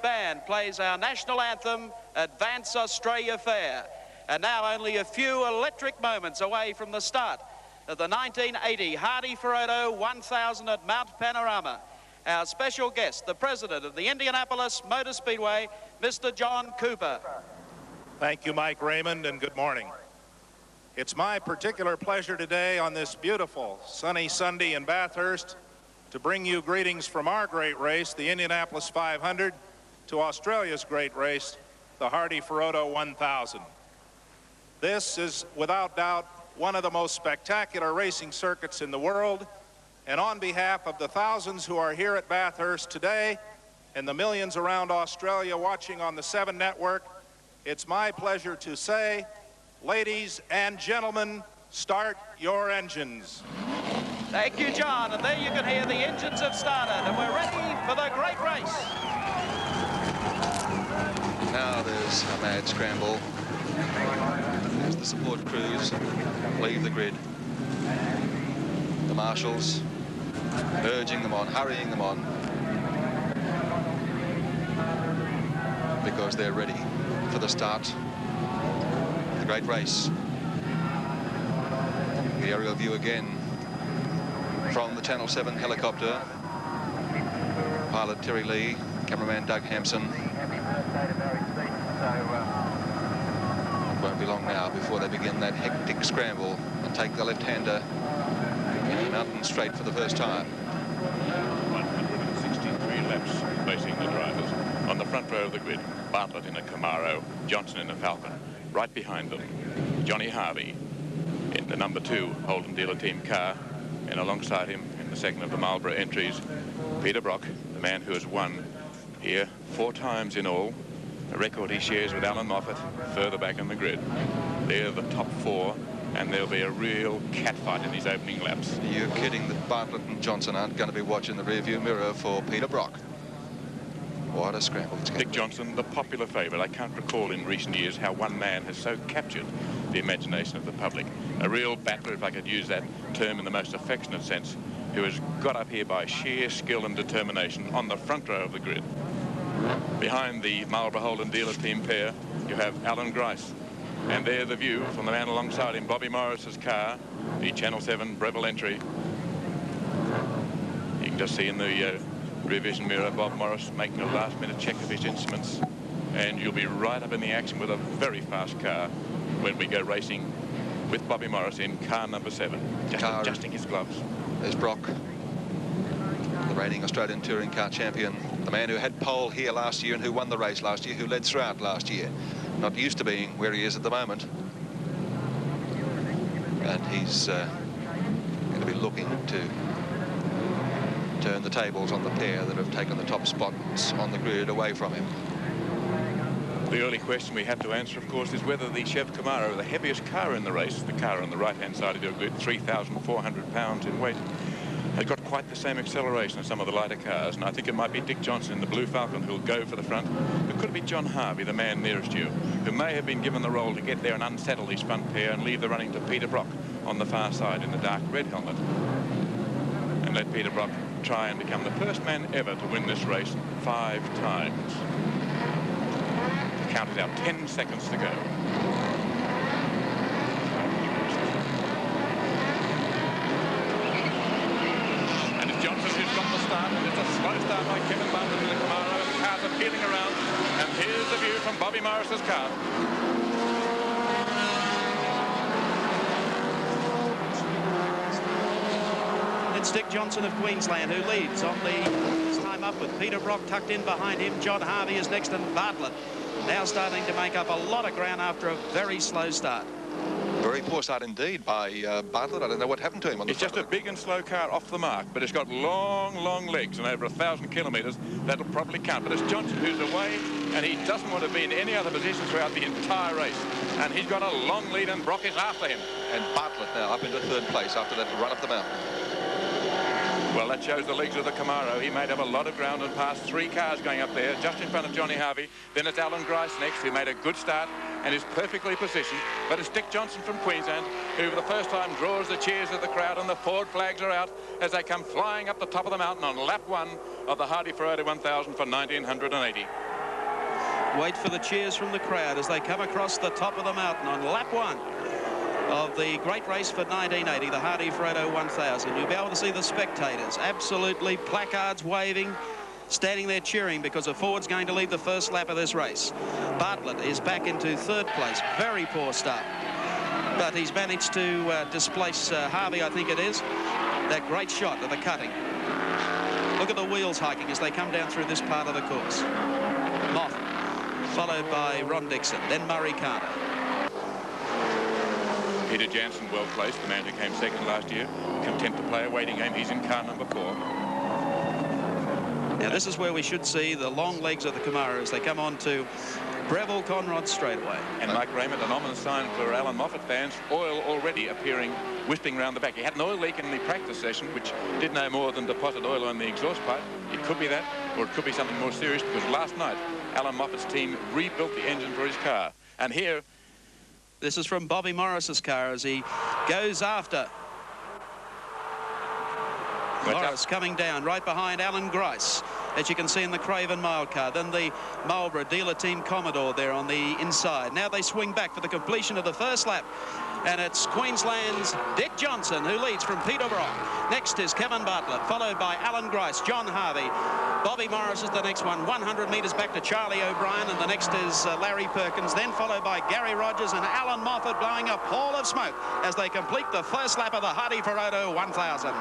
Band plays our national anthem, Advance Australia Fair. And now only a few electric moments away from the start of the 1980 Hardie-Ferodo 1000 at Mount Panorama. Our special guest, the president of the Indianapolis Motor Speedway, Mr. John Cooper. Thank you, Mike Raymond, and good morning. It's my particular pleasure today on this beautiful sunny Sunday in Bathurst to bring you greetings from our great race, the Indianapolis 500, to Australia's great race, the Hardie-Ferodo 1000. This is, without doubt, one of the most spectacular racing circuits in the world, and on behalf of the thousands who are here at Bathurst today and the millions around Australia watching on the 7 network, it's my pleasure to say, ladies and gentlemen, start your engines. Thank you, John, and there you can hear the engines have started, and we're ready for the great race. Now there's a mad scramble as the support crews leave the grid. The marshals urging them on, hurrying them on, because they're ready for the start of the great race. The aerial view again from the Channel 7 helicopter. Pilot Terry Lee, cameraman Doug Hampson. It won't be long now before they begin that hectic scramble and take the left-hander in the mountain straight for the first time. 163 laps facing the drivers. On the front row of the grid, Bartlett in a Camaro, Janson in a Falcon. Right behind them, Johnny Harvey in the number 2 Holden Dealer Team car, and alongside him in the second of the Marlborough entries, Peter Brock, the man who has won here 4 times in all, a record he shares with Allan Moffat further back in the grid. They're the top 4, and there'll be a real catfight in these opening laps. Are you kidding that Bartlett and Johnson aren't going to be watching the rearview mirror for Peter Brock? What a scramble it's going to be. Dick Johnson, the popular favourite. I can't recall in recent years how one man has so captured the imagination of the public. A real battler, if I could use that term in the most affectionate sense, who has got up here by sheer skill and determination on the front row of the grid. Behind the Marlborough Holden Dealer Team pair, you have Alan Grice. And there the view from the man alongside him, Bobby Morris's car, the Channel 7 Breville entry. You can just see in the rear vision mirror Bob Morris making a last-minute check of his instruments. And you'll be right up in the action with a very fast car when we go racing with Bobby Morris in car number 7, just adjusting his gloves. There's Brock, the reigning Australian touring car champion, the man who had pole here last year and who won the race last year, who led throughout last year. Not used to being where he is at the moment. And he's going to be looking to turn the tables on the pair that have taken the top spots on the grid away from him. The early question we have to answer, of course, is whether the Chev Camaro, the heaviest car in the race, the car on the right-hand side of your grid, 3,400 pounds in weight, has got quite the same acceleration as some of the lighter cars. And I think it might be Dick Johnson in the Blue Falcon who'll go for the front. It could be John Harvey, the man nearest you, who may have been given the role to get there and unsettle his front pair and leave the running to Peter Brock on the far side in the dark red helmet. And let Peter Brock try and become the first man ever to win this race 5 times. Count it out, 10 seconds to go. And it's Johnson who's got the start, and it's a slow start by Kevin Bartlett in the Camaro, and the cars are peeling around. And here's the view from Bobby Morris's car. It's Dick Johnson of Queensland who leads on the time up with Peter Brock tucked in behind him. John Harvey is next, and Bartlett now starting to make up a lot of ground after a very slow start. Very poor start indeed by Bartlett. I don't know what happened to him on the front. It's just a big and slow car off the mark, but it's got long, long legs and over 1,000 kilometres. That'll probably count. But it's Johnson who's away, and he doesn't want to be in any other position throughout the entire race. And he's got a long lead, and Brock is after him. And Bartlett now up into 3rd place after that run up the mountain. Well, that shows the legs of the Camaro. He made up a lot of ground and passed 3 cars going up there, just in front of Johnny Harvey. Then it's Alan Grice next, who made a good start. and is perfectly positioned. But it's Dick Johnson from Queensland who for the first time draws the cheers of the crowd, and the Ford flags are out as they come flying up the top of the mountain on lap 1 of the Hardie-Ferodo 1000 for 1980. Wait for the cheers from the crowd as they come across the top of the mountain on lap 1 of the great race for 1980, the Hardie-Ferodo 1000. You'll be able to see the spectators, absolutely placards waving, standing there cheering because a Ford's going to lead the first lap of this race. Bartlett is back into third place. Very poor start. But he's managed to displace Harvey, I think it is. That great shot of the cutting. Look at the wheels hiking as they come down through this part of the course. Moffat, followed by Ron Dixon, then Murray Carter. Peter Janson, well placed, the man who came second last year. Content to play a waiting game. He's in car number 4. Now this is where we should see the long legs of the Commodore as they come on to Breville Conrod straightaway. And Mike Raymond, an ominous sign for Allan Moffat fans, oil already appearing, wisping round the back. He had an oil leak in the practice session, which did no more than deposit oil on the exhaust pipe. It could be that, or it could be something more serious, because last night, Allan Moffat's team rebuilt the engine for his car. And here... This is from Bobby Morris's car as he goes after. Morris coming down right behind Alan Grice, as you can see in the Craven Mild car. Then the Marlborough Dealer Team Commodore there on the inside. Now they swing back for the completion of the first lap. And it's Queensland's Dick Johnson who leads from Peter Brock. Next is Kevin Bartlett, followed by Alan Grice, John Harvey. Bobby Morris is the next one, 100 metres back to Charlie O'Brien, and the next is Larry Perkins, then followed by Gary Rogers and Allan Moffat blowing a pall of smoke as they complete the first lap of the Hardie-Ferodo 1000.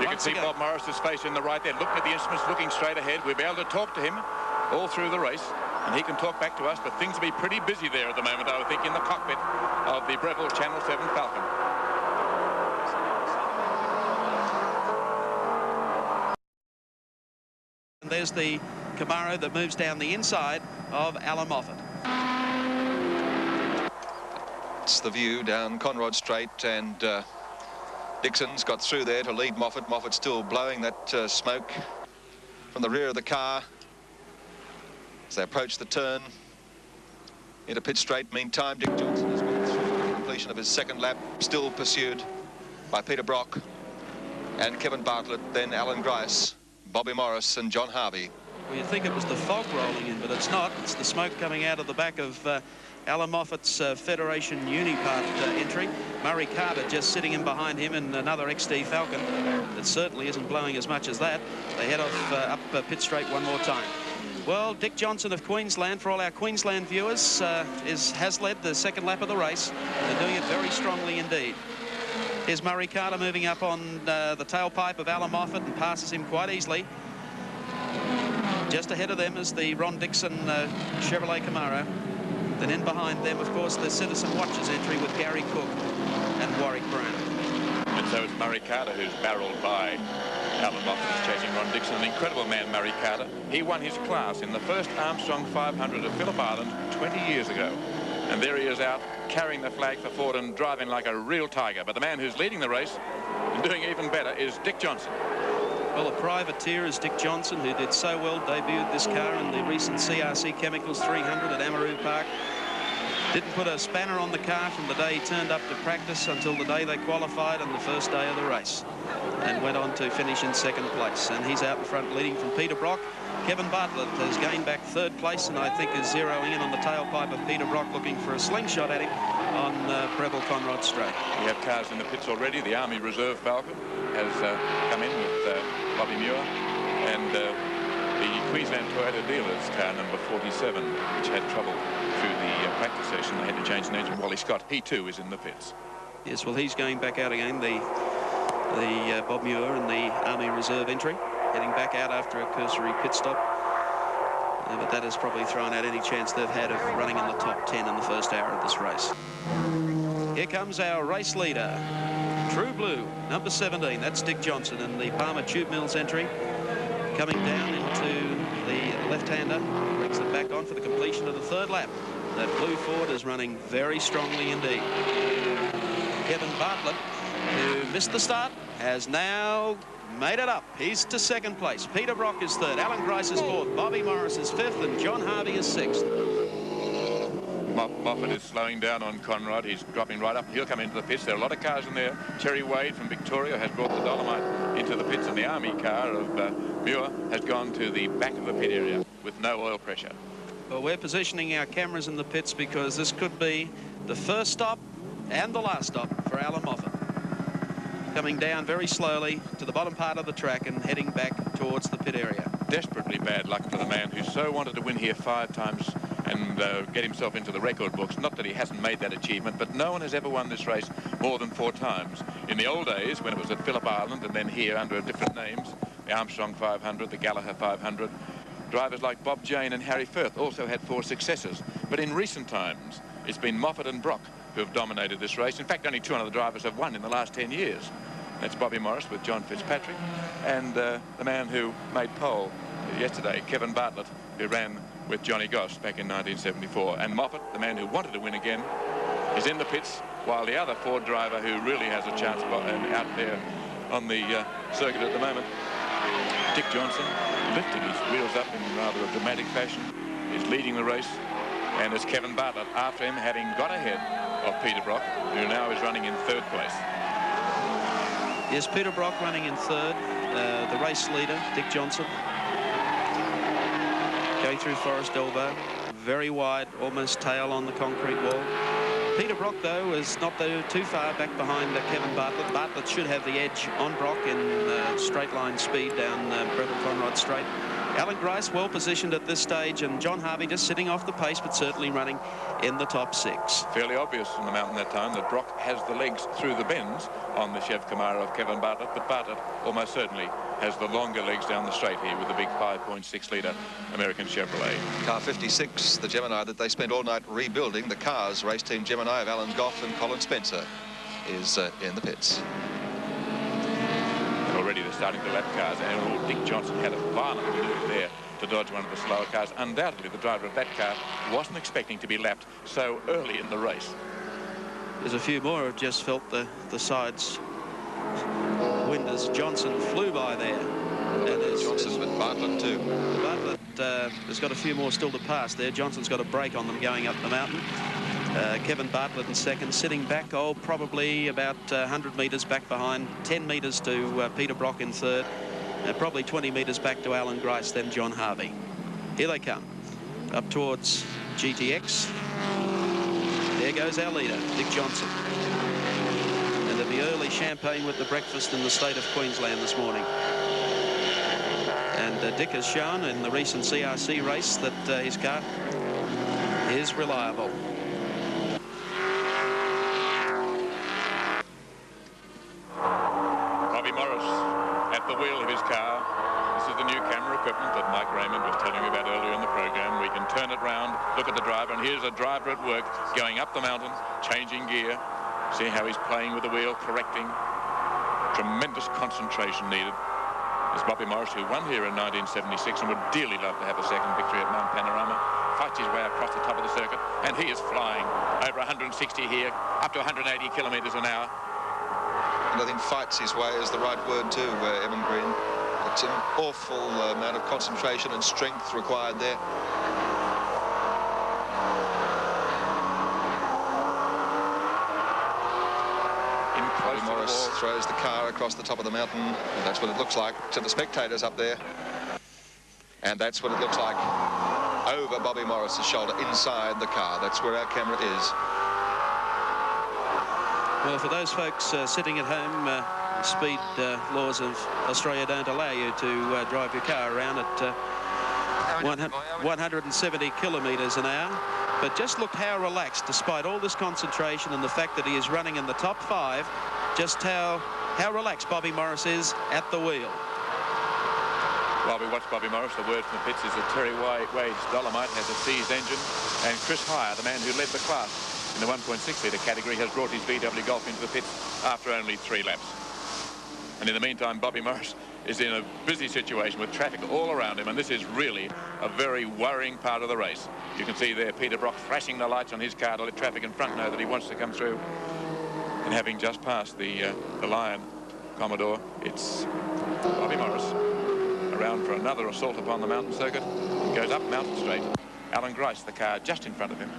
You can see Bob Morris's face in the right there, looking at the instruments, looking straight ahead. We'll be able to talk to him all through the race, and he can talk back to us, but things will be pretty busy there at the moment, I would think, in the cockpit of the Breville Channel 7 Falcon. And there's the Camaro that moves down the inside of Allan Moffat. It's the view down Conrod Straight, and Dixon's got through there to lead Moffat. Moffat still blowing that smoke from the rear of the car as they approach the turn into pit straight. Meantime, Dick Johnson has gone through the completion of his second lap, still pursued by Peter Brock and Kevin Bartlett, then Alan Grice, Bobby Morris and John Harvey. Well, you'd think it was the fog rolling in, but it's not. It's the smoke coming out of the back of Allan Moffat's Federation Unipart entry. Murray Carter just sitting in behind him in another XD Falcon. It certainly isn't blowing as much as that. They head off up pit straight one more time. Well, Dick Johnson of Queensland, for all our Queensland viewers, has led the second lap of the race. They're doing it very strongly indeed. Here's Murray Carter moving up on the tailpipe of Allan Moffat and passes him quite easily. Just ahead of them is the Ron Dixon Chevrolet Camaro. Then in behind them, of course, the Citizen Watches entry with Gary Cook and Warwick Brown. And so it's Murray Carter who's barreled by Allan Moffat, who's chasing Ron Dixon. An incredible man, Murray Carter. He won his class in the first Armstrong 500 at Phillip Island 20 years ago. And there he is out carrying the flag for Ford and driving like a real tiger. But the man who's leading the race and doing even better is Dick Johnson. Well, a privateer is Dick Johnson, who did so well, debuted this car in the recent CRC Chemicals 300 at Amaroo Park. Didn't put a spanner on the car from the day he turned up to practice until the day they qualified on the first day of the race, and went on to finish in second place. And he's out in front leading from Peter Brock. Kevin Bartlett has gained back third place, and I think is zeroing in on the tailpipe of Peter Brock, looking for a slingshot at him on Breville Conrod Straight. We have cars in the pits already. The Army Reserve Falcon has come in with Bobby Muir, and the Queensland Toyota Dealers car number 47, which had trouble through the practice session. They had to change the engine. Wally Scott, he too is in the pits. Yes, well, he's going back out again, the Bob Muir and the Army Reserve entry, heading back out after a cursory pit stop. But that has probably thrown out any chance they've had of running in the top 10 in the first hour of this race. Here comes our race leader, True Blue, number 17. That's Dick Johnson in the Palmer Tube Mills entry. Coming down into the left-hander, brings it back on for the completion of the third lap. That blue Ford is running very strongly indeed. Kevin Bartlett, who missed the start, has now made it up. He's to second place. Peter Brock is third. Alan Grice is fourth. Bobby Morris is fifth. And John Harvey is sixth. Moffat is slowing down on Conrad. He's dropping right up. He'll come into the pits. There are a lot of cars in there. Terry Wade from Victoria has brought the Dolomite into the pits, and the Army car of Muir has gone to the back of the pit area with no oil pressure. Well, we're positioning our cameras in the pits because this could be the first stop and the last stop for Allan Moffat. Coming down very slowly to the bottom part of the track and heading back towards the pit area. Desperately bad luck for the man who so wanted to win here 5 times and get himself into the record books. Not that he hasn't made that achievement, but no one has ever won this race more than 4 times. In the old days, when it was at Phillip Island and then here under different names, the Armstrong 500, the Gallagher 500, drivers like Bob Jane and Harry Firth also had 4 successes. But in recent times, it's been Moffat and Brock who have dominated this race. In fact, only 2 other drivers have won in the last 10 years. That's Bobby Morris with John Fitzpatrick and the man who made pole yesterday, Kevin Bartlett, who ran with Johnny Goss back in 1974. And Moffat, the man who wanted to win again, is in the pits, while the other Ford driver who really has a chance out there on the circuit at the moment, Dick Johnson, lifted his wheels up in rather a dramatic fashion, is leading the race, and it's Kevin Bartlett after him, having got ahead of Peter Brock, who now is running in 3rd place. Yes, Peter Brock running in 3rd, the race leader, Dick Johnson. Going through Forest Elbow, very wide, almost tail on the concrete wall. Peter Brock, though, is not too far back behind Kevin Bartlett. Bartlett should have the edge on Brock in straight line speed down Breville Falcon Straight. Alan Grice well positioned at this stage, and John Harvey just sitting off the pace, but certainly running in the top 6. Fairly obvious on the mountain that time that Brock has the legs through the bends on the Chev Camaro of Kevin Bartlett, but Bartlett almost certainly has the longer legs down the straight here with the big 5.6-litre American Chevrolet. Car 56, the Gemini that they spent all night rebuilding, the cars, race team Gemini of Alan Goff and Colin Spencer, is in the pits. And already they're starting to lap cars, and Dick Johnson had a violent maneuver there to dodge one of the slower cars. Undoubtedly, the driver of that car wasn't expecting to be lapped so early in the race. There's a few more who have just felt the sides wind as Johnson flew by there. And Johnson with Bartlett too. Bartlett has got a few more still to pass there. Johnson's got a break on them going up the mountain. Kevin Bartlett in 2nd, sitting back, probably about 100 metres back behind, 10 metres to Peter Brock in 3rd, probably 20 metres back to Alan Grice, then John Harvey. Here they come, up towards GTX. There goes our leader, Dick Johnson. And there'll be early champagne with the breakfast in the state of Queensland this morning. And Dick has shown in the recent CRC race that his car is reliable. Bobby Morris at the wheel of his car. This is the new camera equipment that Mike Raymond was telling me about earlier in the program. We can turn it round, look at the driver, and here's a driver at work going up the mountain, changing gear. See how he's playing with the wheel, correcting. Tremendous concentration needed. There's Bobby Morris, who won here in 1976 and would dearly love to have a 2nd victory at Mount Panorama. Fights his way across the top of the circuit, and he is flying over 160 here, up to 180 kilometres an hour. And I think fights his way is the right word too, Evan Green. It's an awful amount of concentration and strength required there. Bobby Morris throws the car across the top of the mountain, and that's what it looks like to the spectators up there. And that's what it looks like over Bobby Morris's shoulder, inside the car. That's where our camera is. Well, for those folks sitting at home, speed laws of Australia don't allow you to drive your car around at 170 kilometres an hour. But just look how relaxed, despite all this concentration and the fact that he is running in the top 5, just how relaxed Bobby Morris is at the wheel. While we watch Bobby Morris, the word from the pits is that Terry Wade's Dolomite has a seized engine, and Chris Hire, the man who led the class in the 1.6-litre category, has brought his VW Golf into the pits after only 3 laps. And in the meantime, Bobby Morris is in a busy situation with traffic all around him, and this is really a very worrying part of the race. You can see there Peter Brock flashing the lights on his car to let traffic in front know that he wants to come through. And having just passed the Lion Commodore, it's Bobby Morris around for another assault upon the mountain circuit. Goes up Mountain Straight. Alan Grice, the car just in front of him.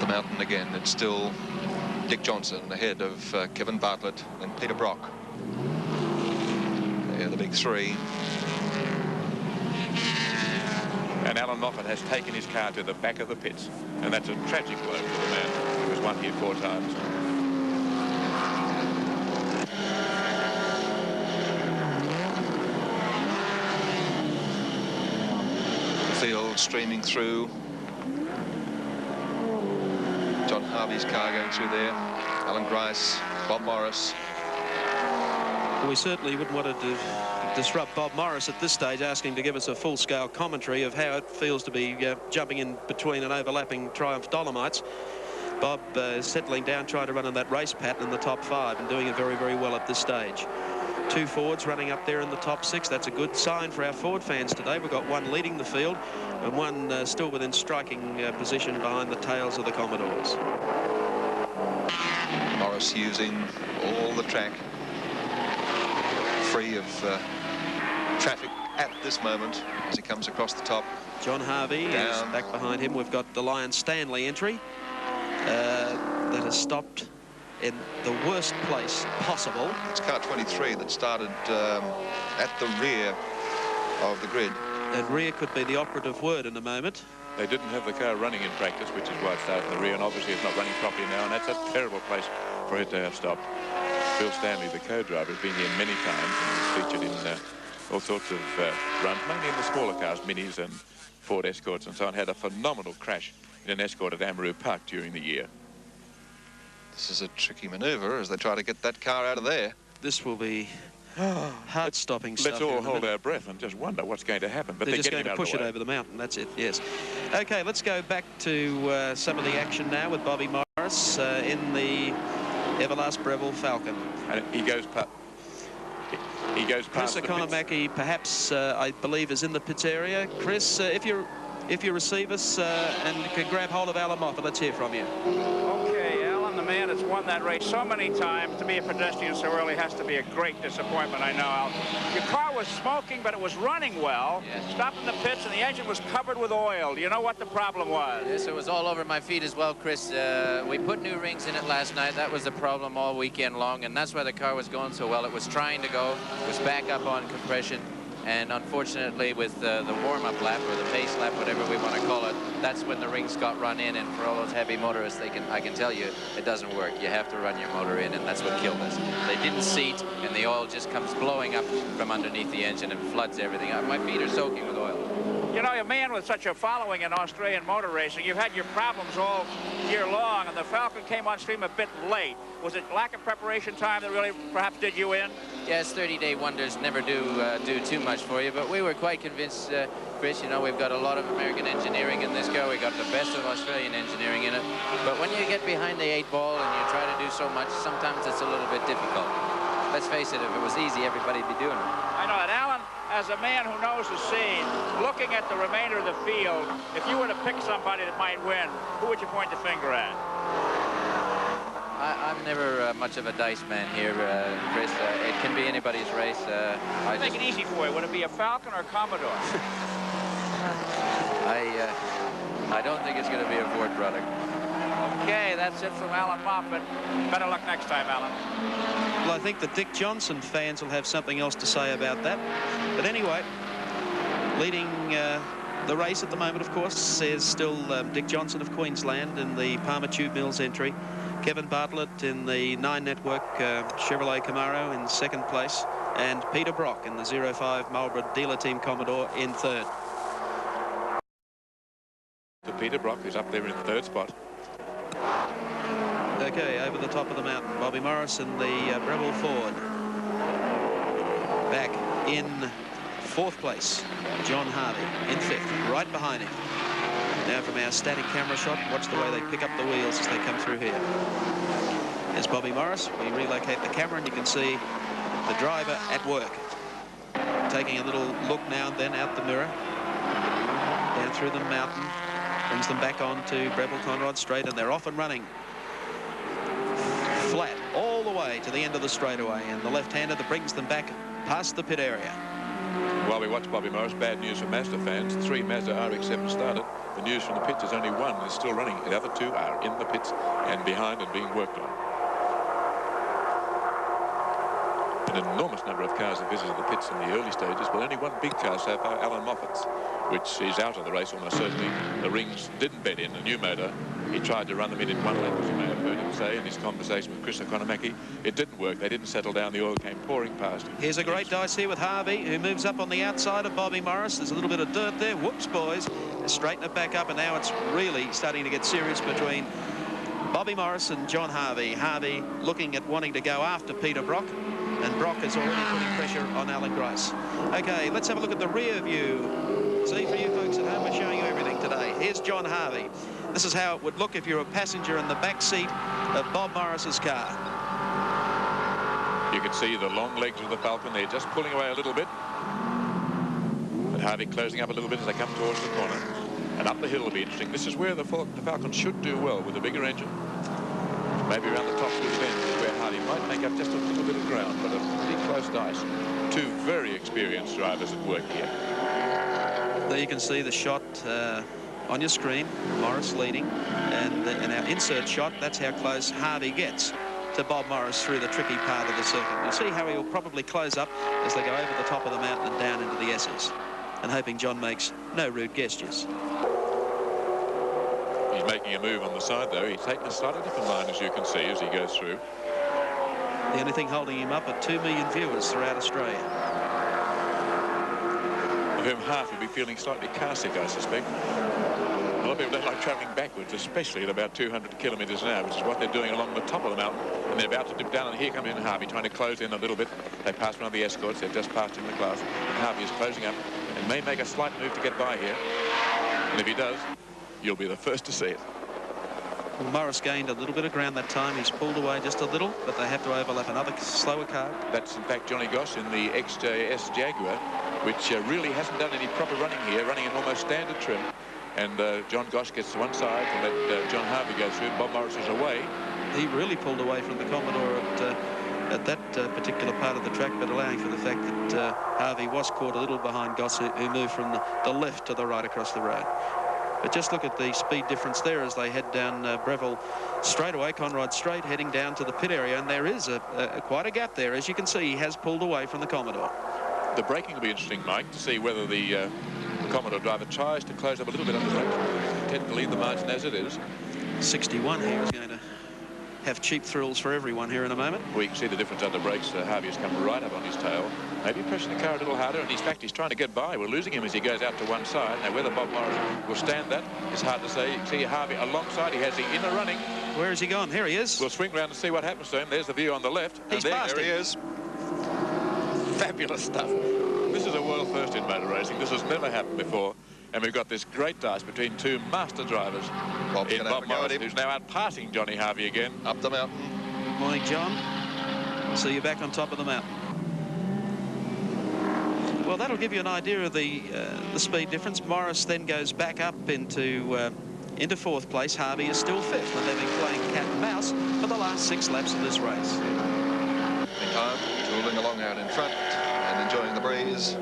mountain again. It's still Dick Johnson ahead of Kevin Bartlett and Peter Brock. They're the big three. And Allan Moffat has taken his car to the back of the pits, and that's a tragic blow for the man who was won here 4 times. The field streaming through. John Harvey's car going through there. Alan Grice, Bob Morris. We certainly wouldn't want to disrupt Bob Morris at this stage, asking to give us a full-scale commentary of how it feels to be jumping in between and overlapping Triumph Dolomites. Bob settling down, trying to run in that race pattern in the top 5 and doing it very, very well at this stage. 2 Fords running up there in the top 6. That's a good sign for our Ford fans today. We've got one leading the field and one still within striking position behind the tails of the Commodores. Morris using all the track, free of traffic at this moment as he comes across the top. John Harvey is back behind him. We've got the Lion Stanley entry that has stopped in the worst place possible. It's car 23 that started at the rear of the grid. And rear could be the operative word in a moment. They didn't have the car running in practice, which is why it started in the rear, and obviously it's not running properly now, and that's a terrible place for it to have stopped. Bill Stanley, the co-driver, has been here many times and has featured in all sorts of runs, mainly in the smaller cars, Minis and Ford Escorts and so on. Had a phenomenal crash in an Escort at Amaru Park during the year. This is a tricky manoeuvre as they try to get that car out of there. This will be heart-stopping stuff. Let's all hold our breath and just wonder what's going to happen. But they're just getting going to push it over the mountain. That's it, yes. Okay, let's go back to some of the action now with Bobby Morris in the Everlast Breville Falcon. And he goes past Chris O'Connor-Mackie, perhaps, I believe, is in the pits area. Chris, if you receive us and can grab hold of Allan Moffat, let's hear from you. Okay, Allan, the man that's won that race so many times, to be a pedestrian so early has to be a great disappointment, I know, Al. Your car was smoking, but it was running well. Yes. Stopped in the pits, and the engine was covered with oil. Do you know what the problem was? Yes, it was all over my feet as well, Chris. We put new rings in it last night. That was the problem all weekend long, and that's why the car was going so well. It was trying to go, was back up on compression, and unfortunately with the warm-up lap or the pace lap, whatever we want to call it, that's when the rings got run in, and for all those heavy motorists, I can tell you it doesn't work. You have to run your motor in, and that's what killed us. They didn't seat, and the oil just comes blowing up from underneath the engine and floods everything up. My feet are soaking with oil. You know, a man with such a following in Australian motor racing, you've had your problems all year long, and the Falcon came on stream a bit late. Was it lack of preparation time that really perhaps did you in? Yes, 30-day wonders never do too much for you, but we were quite convinced, Chris, you know, we've got a lot of American engineering in this car. We got the best of Australian engineering in it. But when you get behind the 8-ball and you try to do so much, sometimes it's a little bit difficult. Let's face it, if it was easy, everybody'd be doing it. I know it. Allan, as a man who knows the scene, looking at the remainder of the field, if you were to pick somebody that might win, who would you point the finger at? I'm never much of a dice man here, Chris. It can be anybody's race. I'll make it easy for you. Would it be a Falcon or a Commodore? I don't think it's going to be a Ford product. Okay, that's it from Allan Moffat. Better luck next time, Allan. Well, I think the Dick Johnson fans will have something else to say about that. But anyway, leading the race at the moment, of course, is still Dick Johnson of Queensland in the Palmer Tube Mills entry. Kevin Bartlett in the 9 Network Chevrolet Camaro in 2nd place, and Peter Brock in the 05 Marlboro Dealer Team Commodore in 3rd. Peter Brock is up there in 3rd spot. Okay, over the top of the mountain, Bobby Morris in the Breville Ford. Back in 4th place, John Harvey in 5th, right behind him. Now from our static camera shot, watch the way they pick up the wheels as they come through here. There's Bobby Morris. We relocate the camera and you can see the driver at work. Taking a little look now and then out the mirror. Down through the mountain. Brings them back on to Breville Conrod Straight, and they're off and running. Flat all the way to the end of the straightaway, and the left-hander that brings them back past the pit area. While we watch Bobby Morris, bad news for Mazda fans. 3 Mazda RX-7 started. the news from the pits is only one is still running. The other two are in the pits and behind and being worked on. An enormous number of cars have visited the pits in the early stages, but only one big car so far, Allan Moffat's, which is out of the race almost certainly. The rings didn't bed in, a new motor. He tried to run them in one lap, as you may have heard him say in his conversation with Chris O'Connor-Mackie. It didn't work. They didn't settle down. The oil came pouring past him. Here's a great dice here with Harvey, who moves up on the outside of Bobby Morris. There's a little bit of dirt there. Whoops, boys. Straighten it back up, and now it's really starting to get serious between Bobby Morris and John Harvey. Harvey looking at wanting to go after Peter Brock, and Brock is already putting pressure on Alan Grace. Okay, let's have a look at the rear view. See, for you folks at home, we're showing you everything today. Here's John Harvey. This is how it would look if you're a passenger in the back seat of Bob Morris's car. You can see the long legs of the Falcon. They're just pulling away a little bit. But Harvey closing up a little bit as they come towards the corner. And up the hill will be interesting. This is where the Falcon should do well with a bigger engine. Maybe around the top of the bend is where Hardy might make up just a little bit of ground, but a pretty close dice. Two very experienced drivers at work here. There you can see the shot on your screen, Morris leading, and in our insert shot, that's how close Harvey gets to Bob Morris through the tricky part of the circuit. You'll see how he'll probably close up as they go over the top of the mountain and down into the S's, and hoping John makes no rude gestures. He's making a move on the side, though. He's taking a slightly different line, as you can see, as he goes through. The only thing holding him up are 2 million viewers throughout Australia. Of whom half will be feeling slightly car sick, I suspect. A lot of people don't like travelling backwards, especially at about 200 kilometres an hour, which is what they're doing along the top of the mountain. And they're about to dip down, and here comes in Harvey, trying to close in a little bit. They pass one of the escorts. They've just passed in the class. And Harvey is closing up and may make a slight move to get by here. And if he does, you'll be the first to see it. Well, Morris gained a little bit of ground that time. He's pulled away just a little, but they have to overlap another slower car. That's, in fact, Johnny Goss in the XJS Jaguar, which really hasn't done any proper running here, running in almost standard trim. And John Goss gets to one side to let John Harvey go through. Bob Morris is away. He really pulled away from the Commodore at that particular part of the track, but allowing for the fact that Harvey was caught a little behind Goss, who moved from the left to the right across the road. But just look at the speed difference there as they head down Breville straightaway, Conrod Straight, heading down to the pit area. And there is quite a gap there. As you can see, he has pulled away from the Commodore. The braking will be interesting, Mike, to see whether the Commodore driver tries to close up a little bit on the brake. Tend to leave the margin as it is. 61 here is going to have cheap thrills for everyone here in a moment. We can see the difference under brakes. Harvey has come right up on his tail. Maybe pressing the car a little harder, and in fact he's trying to get by. We're losing him as he goes out to one side. Now whether Bob Morris will stand that is hard to say. You can see Harvey alongside. He has the inner running. Where has he gone? Here he is. We'll swing round and see what happens to him. There's the view on the left. He's and past there he him. is. Fabulous stuff. This is a world first in motor racing. This has never happened before. And we've got this great dice between two master drivers. Bob Morris, who's now out passing Johnny Harvey again. Up the mountain. Good morning, John. See you back on top of the mountain. Well, that'll give you an idea of the speed difference. Morris then goes back up into fourth place. Harvey is still fifth, and they've been playing cat and mouse for the last 6 laps of this race. Meantime, tooling along out in front and enjoying the breeze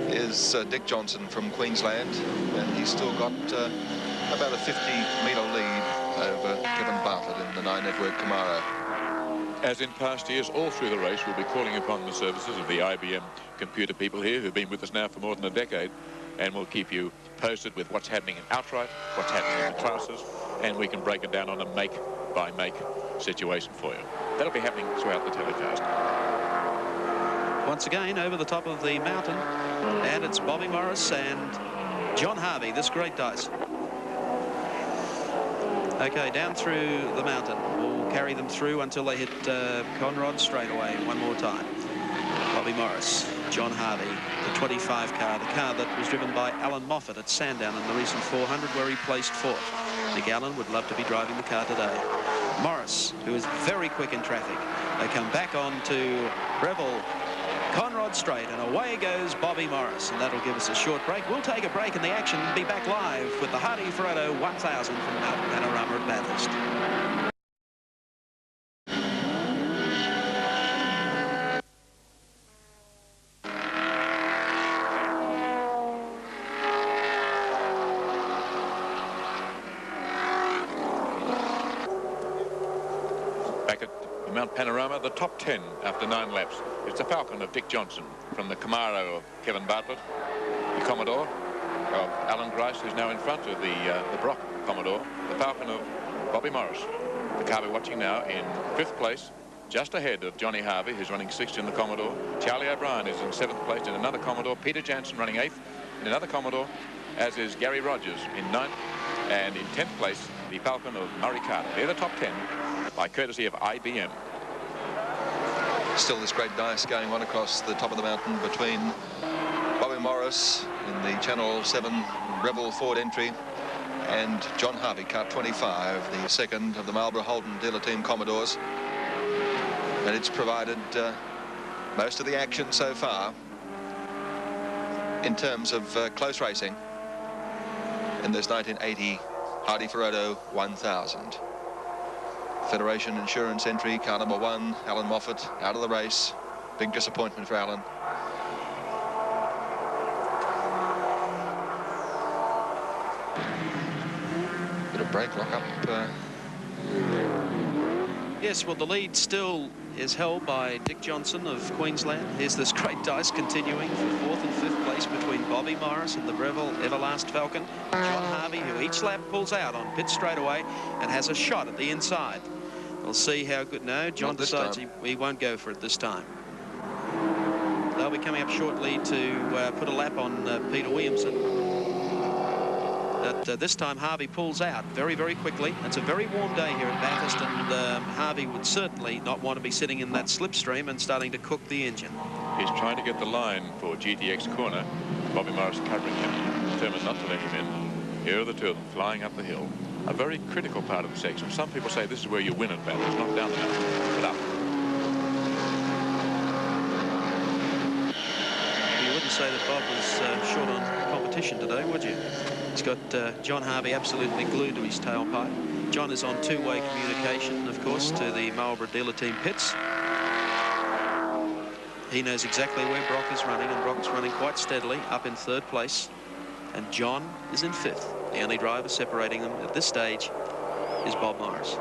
is Dick Johnson from Queensland, and he's still got about a 50-metre lead over Kevin Bartlett in the 9-network Camaro. As in past years, all through the race, we'll be calling upon the services of the IBM computer people here who've been with us now for more than a decade, and we'll keep you posted with what's happening in outright, what's happening in the classes, and we can break it down on a make-by-make situation for you. That'll be happening throughout the telecast. Once again, over the top of the mountain, and it's Bobby Morris and John Harvey, this great dice. Okay, down through the mountain. We'll carry them through until they hit Conrod straightaway one more time. Bobby Morris, John Harvey, the 25 car, the car that was driven by Allan Moffat at Sandown in the recent 400, where he placed fourth. Nick Allen would love to be driving the car today. Morris, who is very quick in traffic. They come back on to Breville, Conrod Straight, and away goes Bobby Morris, and that'll give us a short break. We'll take a break in the action and be back live with the Hardie-Ferodo 1000 from Mountain Panorama at Bathurst. Back at Mount Panorama, the top 10 after 9 laps. It's the Falcon of Dick Johnson from the Camaro of Kevin Bartlett, the Commodore of Alan Grice, who's now in front of the Brock Commodore, the Falcon of Bobby Morris. The car we're watching now in 5th place, just ahead of Johnny Harvey, who's running 6th in the Commodore. Charlie O'Brien is in 7th place in another Commodore. Peter Janson running 8th in another Commodore, as is Gary Rogers in 9th. And in 10th place, the Falcon of Murray Carter. They're the top 10 by courtesy of IBM. Still this great dice going on across the top of the mountain between Bobby Morris in the Channel 7 Breville Ford entry and John Harvey, car 25, the second of the Marlborough Holden Dealer Team Commodores. And it's provided most of the action so far in terms of close racing in this 1980 Hardie-Ferodo 1000. Federation Insurance entry, car number 1, Allan Moffat, out of the race. Big disappointment for Allan. Bit of brake lock up. Yes, well, the lead still is held by Dick Johnson of Queensland. Here's this great dice continuing for 4th and 5th place between Bobby Morris and the Breville Everlast Falcon. John Harvey, who each lap pulls out on pit straightaway and has a shot at the inside. We'll see how good. No, John decides he won't go for it this time. They'll be coming up shortly to put a lap on Peter Williamson. But this time Harvey pulls out very, very quickly. It's a very warm day here at Bathurst, and Harvey would certainly not want to be sitting in that slipstream and starting to cook the engine. He's trying to get the line for GTX corner. Bobby Morris covering him, determined not to let him in. Here are the two of them flying up the hill. A very critical part of the section. Some people say this is where you win at Bathurst, not down the mountain, but up. You wouldn't say that Bob was short on competition today, would you? He's got John Harvey absolutely glued to his tailpipe. John is on two-way communication, of course, to the Marlborough Dealer Team pits. He knows exactly where Brock is running, and Brock's running quite steadily up in 3rd place. And John is in 5th. The only driver separating them at this stage is Bob Morris.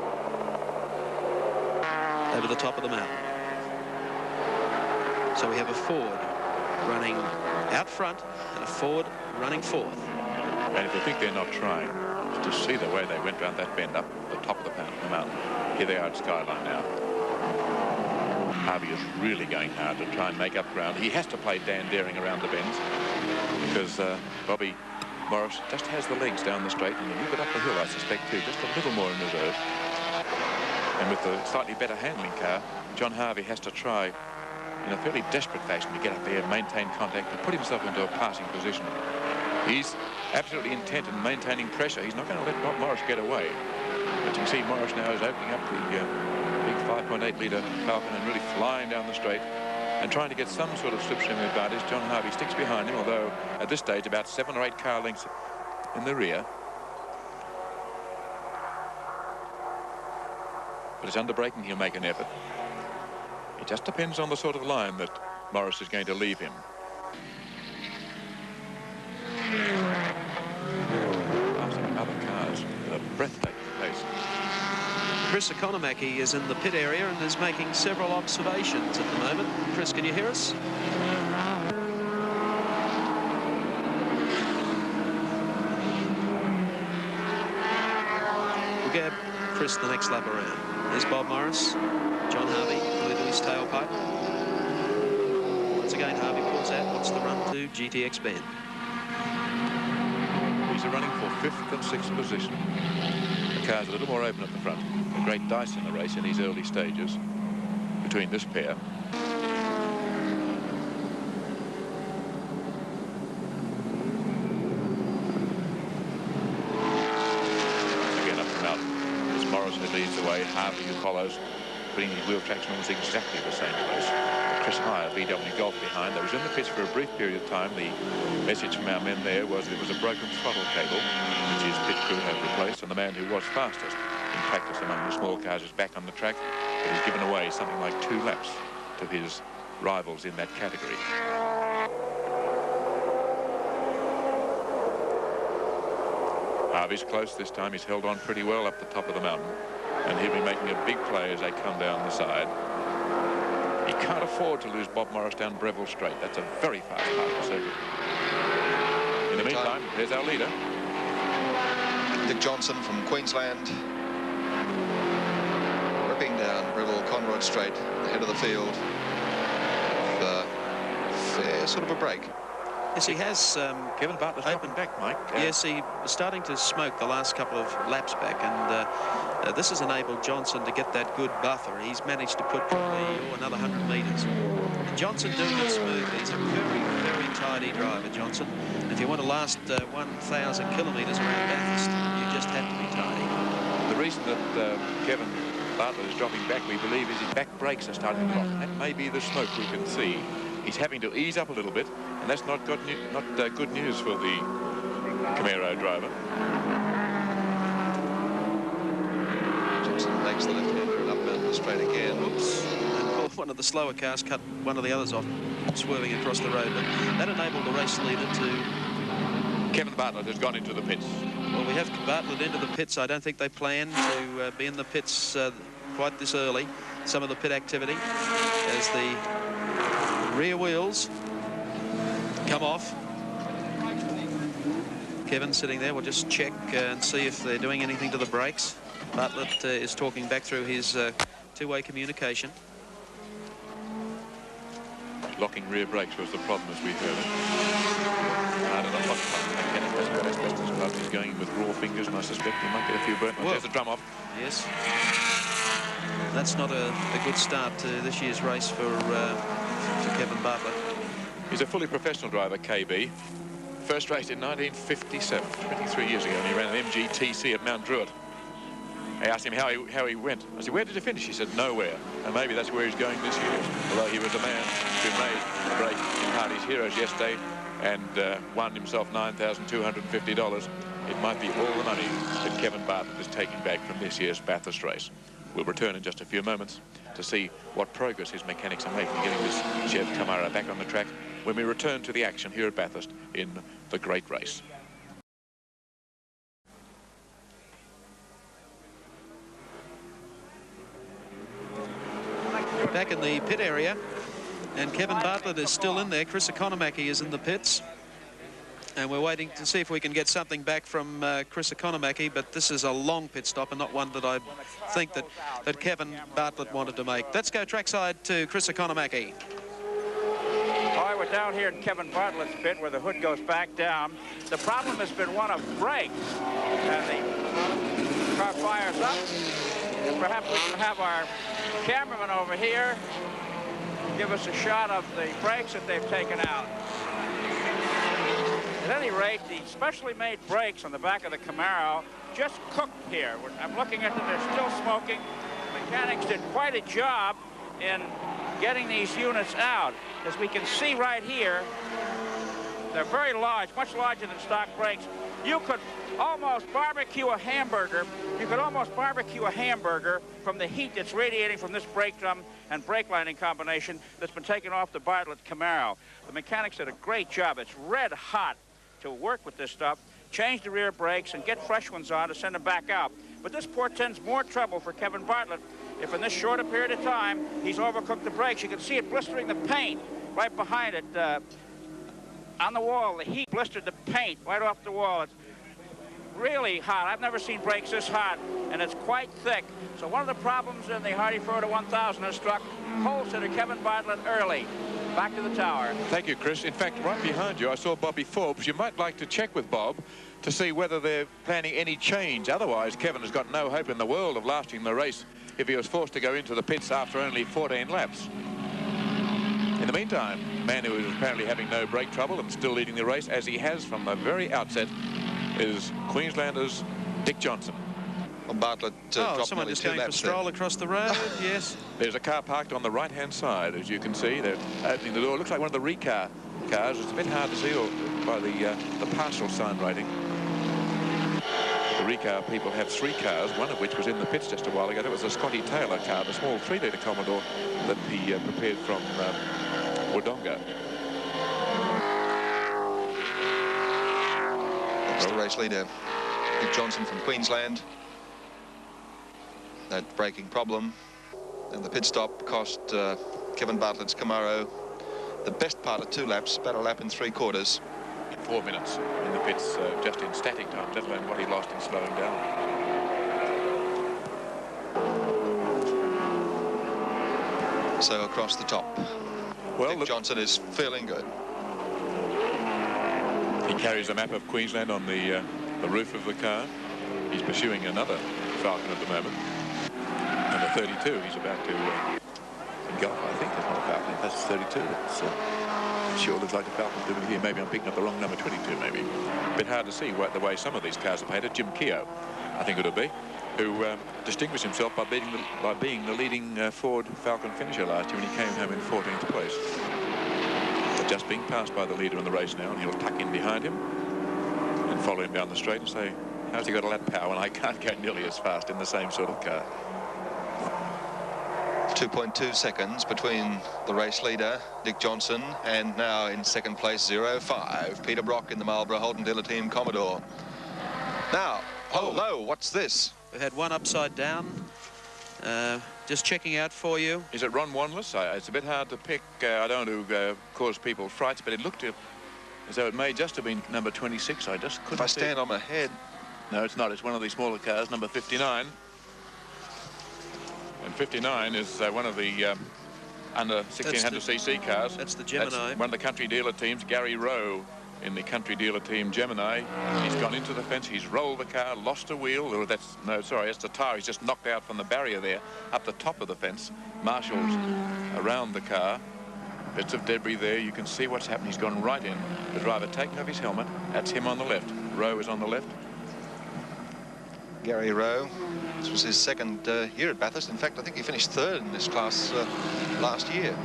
Over the top of the mountain. So we have a Ford running out front and a Ford running 4th. And if you think they're not trying, to see the way they went round that bend up the top of the mountain. Here they are at Skyline now. Harvey is really going hard to try and make up ground. He has to play Dan Daring around the bends because Bobby Morris just has the legs down the straight and a little bit up the hill, I suspect, too, just a little more in reserve. And with the slightly better handling car, John Harvey has to try in a fairly desperate fashion to get up there and maintain contact and put himself into a passing position. He's absolutely intent in maintaining pressure. He's not going to let Bob Morris get away. But you can see Morris now is opening up the big 5.8-litre Falcon and really flying down the straight and trying to get some sort of slipstream advantage. John Harvey sticks behind him, although at this stage about 7 or 8 car lengths in the rear. But it's under braking, he'll make an effort. It just depends on the sort of line that Morris is going to leave him. Passing other cars at a breathtaking pace. Chris Economaki is in the pit area and is making several observations at the moment. Chris, can you hear us? We'll get Chris the next lap around. Here's Bob Morris, John Harvey, glued to his tailpipe. Once again, Harvey pulls out, wants the run to GTX bend. These are running for 5th and 6th position. The car's a little more open at the front. A great dice in the race in these early stages between this pair. Again up the mountain. It's Morris who leads the way, Harvey who follows, putting his wheel tracks in almost exactly the same place. Chris Hire, VW Golf behind. They was in the pits for a brief period of time. The message from our men there was there was a broken throttle cable, which his pit crew have replaced, and the man who was fastest in practice among the small cars is back on the track, but he's given away something like 2 laps to his rivals in that category. Harvey's close this time. He's held on pretty well up the top of the mountain, and he'll be making making a big play as they come down the side. He can't afford to lose Bob Morris down Breville Straight. That's a very fast part of the circuit. In the meantime, there's our leader. Dick Johnson from Queensland. Ripping down Breville Conrod Straight, the head of the field. Fair sort of a break. Yes, he has. Kevin Bartlett's dropping back, Mike. Yes, he was starting to smoke the last couple of laps back, and this has enabled Johnson to get that good buffer. He's managed to put probably another 100 metres. And Johnson doing it smoothly. He's a very, very tidy driver, Johnson. And if you want to last 1,000 kilometres around Bathurst, you just have to be tidy. The reason that Kevin Bartlett is dropping back, we believe, is his back brakes are starting to drop. That may be the smoke we can see. He's having to ease up a little bit, and that's not good news for the Camaro driver. Johnson makes the left-hander and up mountain straight again. Oops. And one of the slower cars cut one of the others off, swerving across the road. But that enabled the race leader to... Kevin Bartlett has gone into the pits. Well, we have Bartlett into the pits. I don't think they plan to be in the pits quite this early. Some of the pit activity as the rear wheels come off. Kevin sitting there. We'll just check and see if they're doing anything to the brakes. Bartlett is talking back through his two-way communication. Locking rear brakes was the problem, as we heard. Out of the hot mechanic, he's going in with raw fingers, and I suspect he might get a few burnt ones. There's the drum off. Yes. That's not a good start to this year's race for Kevin Bartlett. He's a fully professional driver, KB. First race in 1957, 23 years ago, and he ran an MG-Tthis at Mount Druitt. I asked him how he went. I said, where did he finish? He said, nowhere. And maybe that's where he's going this year. Although he was a man who made a break in Hardie's Heroes yesterday and won himself $9,250. It might be all the money that Kevin Bartlett is taking back from this year's Bathurst race. We'll return in just a few moments to see what progress his mechanics are making getting this Chev Camaro back on the track when we return to the action here at Bathurst in the great race. Back in the pit area, and Kevin Bartlett is still in there. Chris Economaki is in the pits, and we're waiting to see if we can get something back from Chris Economaki, but this is a long pit stop and not one that I think that Kevin Bartlett wanted to make. Let's go trackside to Chris Economaki. All right, we're down here in Kevin Bartlett's pit where the hood goes back down. The problem has been one of brakes, and the car fires up, and perhaps we can have our cameraman over here give us a shot of the brakes that they've taken out. At any rate, the specially made brakes on the back of the Camaro just cooked here. I'm looking at them, they're still smoking. The mechanics did quite a job in getting these units out. As we can see right here, they're very large, much larger than stock brakes. You could almost barbecue a hamburger. You could almost barbecue a hamburger from the heat that's radiating from this brake drum and brake lining combination that's been taken off the Bartlett Camaro. The mechanics did a great job. It's red hot to work with this stuff, change the rear brakes, and get fresh ones on to send them back out. But this portends more trouble for Kevin Bartlett if in this shorter period of time he's overcooked the brakes. You can see it blistering the paint right behind it. On the wall, the heat blistered the paint right off the wall. It's really hot. I've never seen brakes this hot, and it's quite thick. So one of the problems in the Hardie-Ferodo 1000 has struck pole sitter Kevin Bartlett early. Back to the tower. Thank you, Chris. In fact, right behind you, I saw Bobby Forbes. You might like to check with Bob to see whether they're planning any change. Otherwise, Kevin has got no hope in the world of lasting the race if he was forced to go into the pits after only 14 laps. In the meantime, the man who is apparently having no brake trouble and still leading the race, as he has from the very outset, is Queenslanders Dick Johnson. Well, Bartlett someone just going for a stroll across the road. Yes. There's a car parked on the right-hand side, as you can see. They're opening the door. It looks like one of the Recar cars. It's a bit hard to see by the partial sign rating. The Recar people have 3 cars, one of which was in the pits just a while ago. That was a Scotty Taylor car, the small 3-litre Commodore that he prepared from Wodonga. That's the race leader, Dick Johnson from Queensland. that braking problem, and the pit stop cost Kevin Bartlett's Camaro the best part of 2 laps, about a lap and 3/4. In 4 minutes in the pits, just in static time, let alone what he lost in slowing down. So across the top, well, Dick Johnson is feeling good. He carries a map of Queensland on the roof of the car. He's pursuing another Falcon at the moment. Number 32, he's about to engulf, I think. It's not a Falcon, that's 32. It sure looks like a Falcon to me here. Maybe I'm picking up the wrong number, 22 maybe. A bit hard to see the way some of these cars are painted. Jim Keogh, I think it would be, who distinguished himself by being the leading Ford Falcon finisher last year when he came home in 14th place. But just being passed by the leader in the race now, and he'll tuck in behind him and follow him down the straight and say, how's he got a lap power when I can't go nearly as fast in the same sort of car? 2.2 seconds between the race leader, Dick Johnson, and now in second place, 0.5, Peter Brock in the Marlborough Holden Dealer Team Commodore. Now, oh no, what's this? We've had one upside down. Just checking out for you. Is it Ron Wanless? It's a bit hard to pick. I don't want to cause people frights, but it looked as though it may just have been number 26. I just couldn't. If I stand on my head. No, it's not. It's one of these smaller cars, number 59. And 59 is one of the under 1600cc cars. That's the Gemini. That's one of the country dealer teams, Gary Rowe, in the country dealer team Gemini. He's gone into the fence, he's rolled the car, lost a wheel. Or that's the tire. He's just knocked out from the barrier there, up the top of the fence. Marshals around the car. Bits of debris there. You can see what's happened. He's gone right in. The driver taking off his helmet. That's him on the left. Rowe is on the left. Gary Rowe. This was his second year at Bathurst. In fact, I think he finished 3rd in this class last year.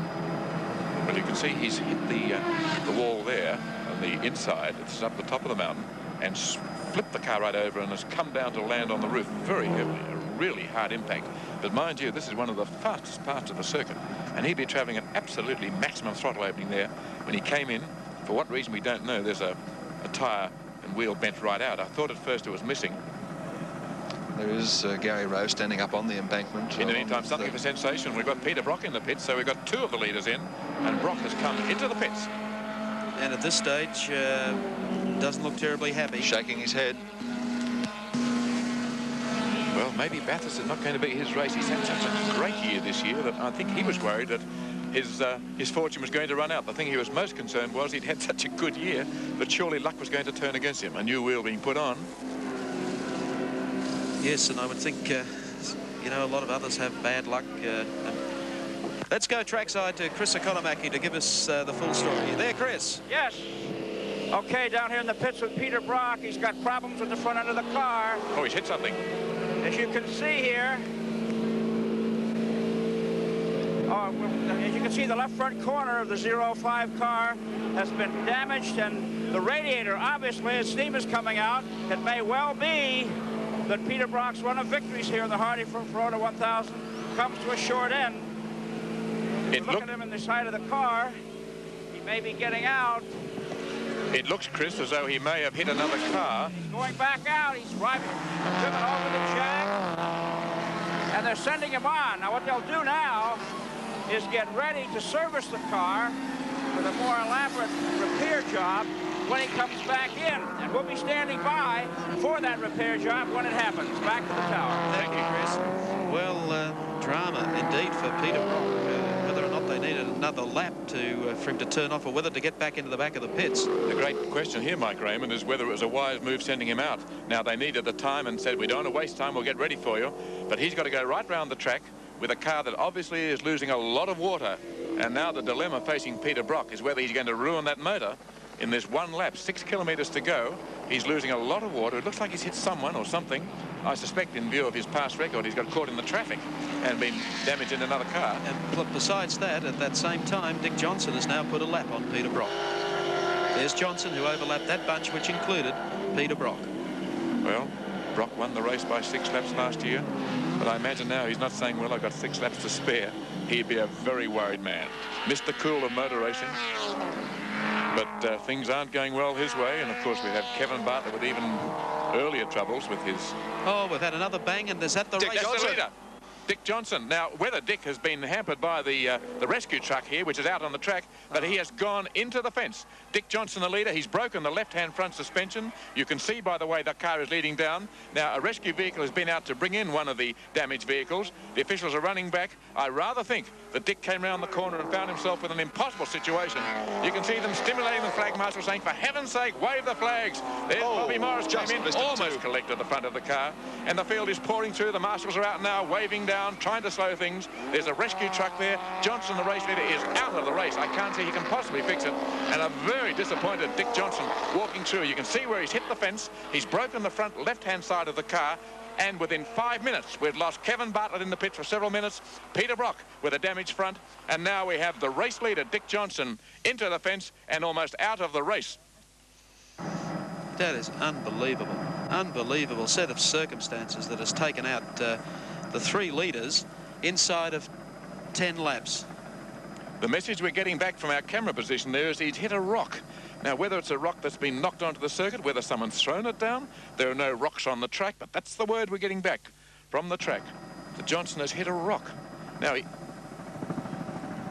Well, you can see he's hit the wall there on the inside. It's up the top of the mountain and flipped the car right over and has come down to land on the roof very heavily. A really hard impact. But mind you, this is one of the fastest parts of the circuit, and he'd be traveling at absolutely maximum throttle opening there. When he came in, for what reason we don't know, there's a tire and wheel bent right out. I thought at first it was missing. There is Gary Rowe standing up on the embankment. In the meantime, something for sensation. We've got Peter Brock in the pits, so we've got 2 of the leaders in, and Brock has come into the pits. And at this stage, doesn't look terribly happy. Shaking his head. Well, maybe Bathurst is not going to be his race. He's had such a great year this year that I think he was worried that his fortune was going to run out. The thing he was most concerned was he'd had such a good year that surely luck was going to turn against him. A new wheel being put on. Yes, and I would think, you know, a lot of others have bad luck. Let's go trackside to Chris Economaki to give us the full story. You there, Chris? Yes. Okay, down here in the pits with Peter Brock. He's got problems with the front end of the car. Oh, he's hit something. As you can see here, as you can see, the left front corner of the 05 car has been damaged, and the radiator, obviously, as steam is coming out, it may well be that Peter Brock's run of victories here in the Hardie-Ferodo 1000 comes to a short end. If you look at him in the side of the car, he may be getting out. It looks, Chris, as though he may have hit another car. He's going back out. He's driven over the Jag, and they're sending him on. Now, what they'll do now is get ready to service the car with a more elaborate repair job when he comes back in, and we'll be standing by for that repair job when it happens. Back to the tower. Thank you, Chris. Well, drama indeed for Peter Brock. Whether or not they needed another lap for him to turn off, or whether to get back into the back of the pits. The great question here, Mike Raymond, is whether it was a wise move sending him out. Now, they needed the time and said, we don't want to waste time, we'll get ready for you. But he's got to go right round the track with a car that obviously is losing a lot of water. And now the dilemma facing Peter Brock is whether he's going to ruin that motor. In this one lap, 6 kilometres to go, he's losing a lot of water. It looks like he's hit someone or something. I suspect, in view of his past record, he's got caught in the traffic and been damaged in another car. And besides that, at that same time, Dick Johnson has now put a lap on Peter Brock. There's Johnson, who overlapped that bunch, which included Peter Brock. Well, Brock won the race by 6 laps last year, but I imagine now he's not saying, well, I've got 6 laps to spare. He'd be a very worried man. Mr. Cool of motor racing. But things aren't going well his way, and of course we have Kevin Bartlett with even earlier troubles with his... Oh, we've had another bang, and is that the race? That's the leader. Dick Johnson. Now, whether Dick has been hampered by the rescue truck here, which is out on the track, but he has gone into the fence. Dick Johnson, the leader, he's broken the left-hand front suspension. You can see by the way the car is leading down. Now, a rescue vehicle has been out to bring in one of the damaged vehicles. The officials are running back. I rather think that Dick came round the corner and found himself with an impossible situation. You can see them stimulating the flag marshal, saying, for heaven's sake, wave the flags. There's Bobby Morris came in, almost collected the front of the car, and the field is pouring through. The marshals are out now, waving down, trying to slow things. There's a rescue truck there. Johnson, the race leader, is out of the race. I can't see he can possibly fix it. And a very disappointed Dick Johnson walking through. You can see where he's hit the fence. He's broken the front left-hand side of the car. And within 5 minutes, we've lost Kevin Bartlett in the pit for several minutes, Peter Brock with a damaged front, and now we have the race leader, Dick Johnson, into the fence and almost out of the race. That is unbelievable. Unbelievable set of circumstances that has taken out the three leaders inside of 10 laps. The message we're getting back from our camera position there is he's hit a rock. Now, whether it's a rock that's been knocked onto the circuit, whether someone's thrown it down, there are no rocks on the track, but that's the word we're getting back from the track. The Johnson has hit a rock. Now,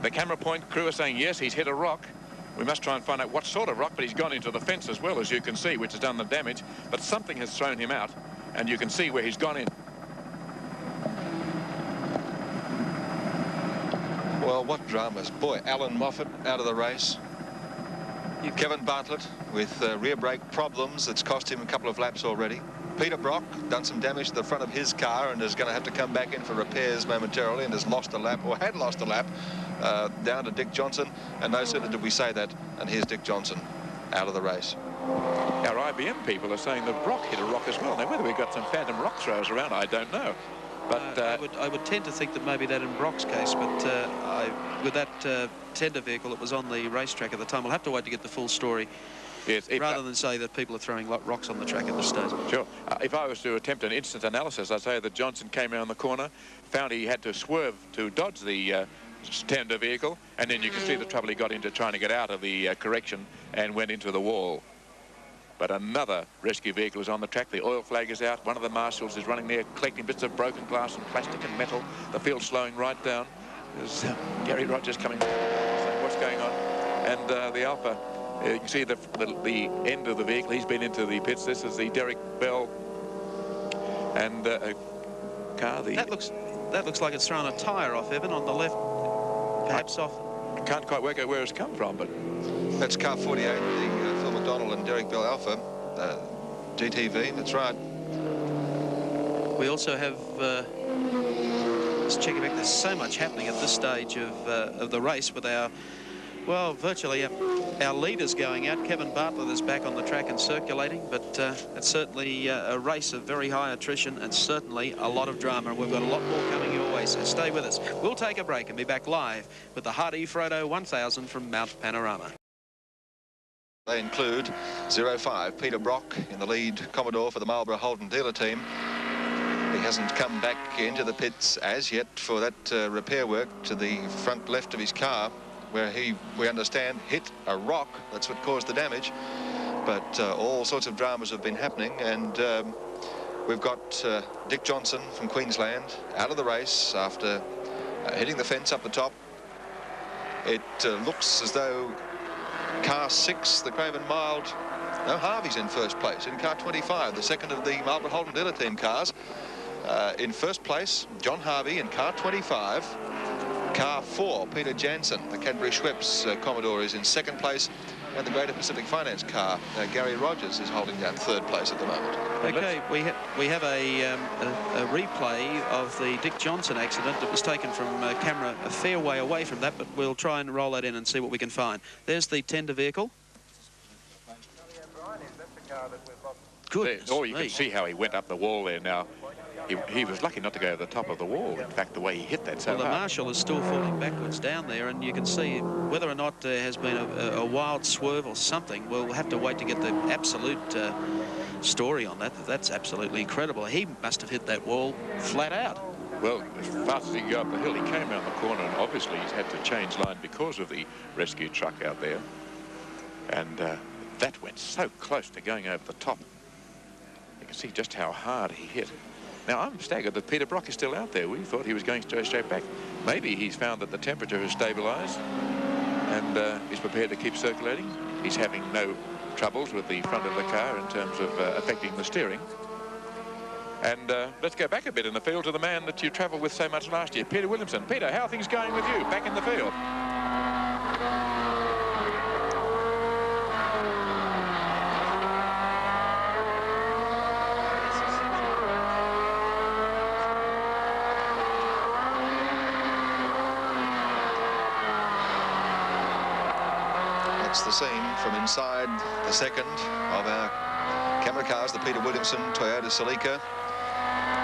the camera point crew are saying, yes, he's hit a rock. We must try and find out what sort of rock, but he's gone into the fence as well, as you can see, which has done the damage. But something has thrown him out, and you can see where he's gone in. Well, what dramas. Boy, Allan Moffat out of the race. Kevin Bartlett with rear brake problems. That's cost him a couple of laps already. Peter Brock done some damage to the front of his car and is going to have to come back in for repairs momentarily and has lost a lap, or had lost a lap, down to Dick Johnson. And no sooner did we say that, and here's Dick Johnson out of the race. Our IBM people are saying that Brock hit a rock as well. Now, whether we've got some phantom rock throwers around, I don't know. But I would tend to think that maybe that in Brock's case, but with that tender vehicle that was on the racetrack at the time, we'll have to wait to get the full story. Yes, rather than say that people are throwing rocks on the track at this stage. Sure. If I was to attempt an instant analysis, I'd say that Johnson came around the corner, found he had to swerve to dodge the tender vehicle, and then you can see the trouble he got into trying to get out of the correction and went into the wall. But another rescue vehicle is on the track. The oil flag is out. One of the marshals is running there, collecting bits of broken glass and plastic and metal. The field's slowing right down. There's Gary Rogers coming, saying what's going on. And the Alpha, you can see the end of the vehicle. He's been into the pits. This is the Derek Bell and car. That looks like it's thrown a tyre off, Evan, on the left, perhaps off. I can't quite work out where it's come from, but that's car 48, the Phil McDonald and Derek Bell Alpha GTV. That's right. We also have. Let's check it back. There's so much happening at this stage of the race with our. Well, virtually our leaders going out. Kevin Bartlett is back on the track and circulating, but it's certainly a race of very high attrition and certainly a lot of drama. We've got a lot more coming your way, so stay with us. We'll take a break and be back live with the Hardie-Ferodo 1000 from Mount Panorama. They include 05 Peter Brock in the lead Commodore for the Marlborough Holden Dealer Team. He hasn't come back into the pits as yet for that repair work to the front left of his car, where we understand, hit a rock. That's what caused the damage. But all sorts of dramas have been happening, and we've got Dick Johnson from Queensland out of the race after hitting the fence up the top. It looks as though car 6, the Craven Mild, no, Harvey's in first place in car 25, the second of the Marlborough Holden Dealer Team cars. In first place, John Harvey in car 25. Car 4, Peter Janson, the Cadbury Schweppes Commodore, is in second place, and the Greater Pacific Finance car, Gary Rogers, is holding down third place at the moment. Okay, we have a replay of the Dick Johnson accident that was taken from camera a fair way away from that, but we'll try and roll that in and see what we can find. There's the tender vehicle. Goodness me. You can see how he went up the wall there now. He was lucky not to go to the top of the wall. In fact, the way he hit that so hard. Well, the marshal is still falling backwards down there, and you can see whether or not there has been a wild swerve or something. We'll have to wait to get the absolute story on that. That's absolutely incredible. He must have hit that wall flat out. Well, as fast as he could go up the hill, he came around the corner, and obviously he's had to change line because of the rescue truck out there. And that went so close to going over the top. You can see just how hard he hit. Now, I'm staggered that Peter Brock is still out there. We thought he was going straight back. Maybe he's found that the temperature has stabilised and is prepared to keep circulating. He's having no troubles with the front of the car in terms of affecting the steering. And let's go back a bit in the field to the man that you travelled with so much last year, Peter Williamson. Peter, how are things going with you back in the field? That's the scene from inside the second of our camera cars, the Peter Williamson Toyota Celica.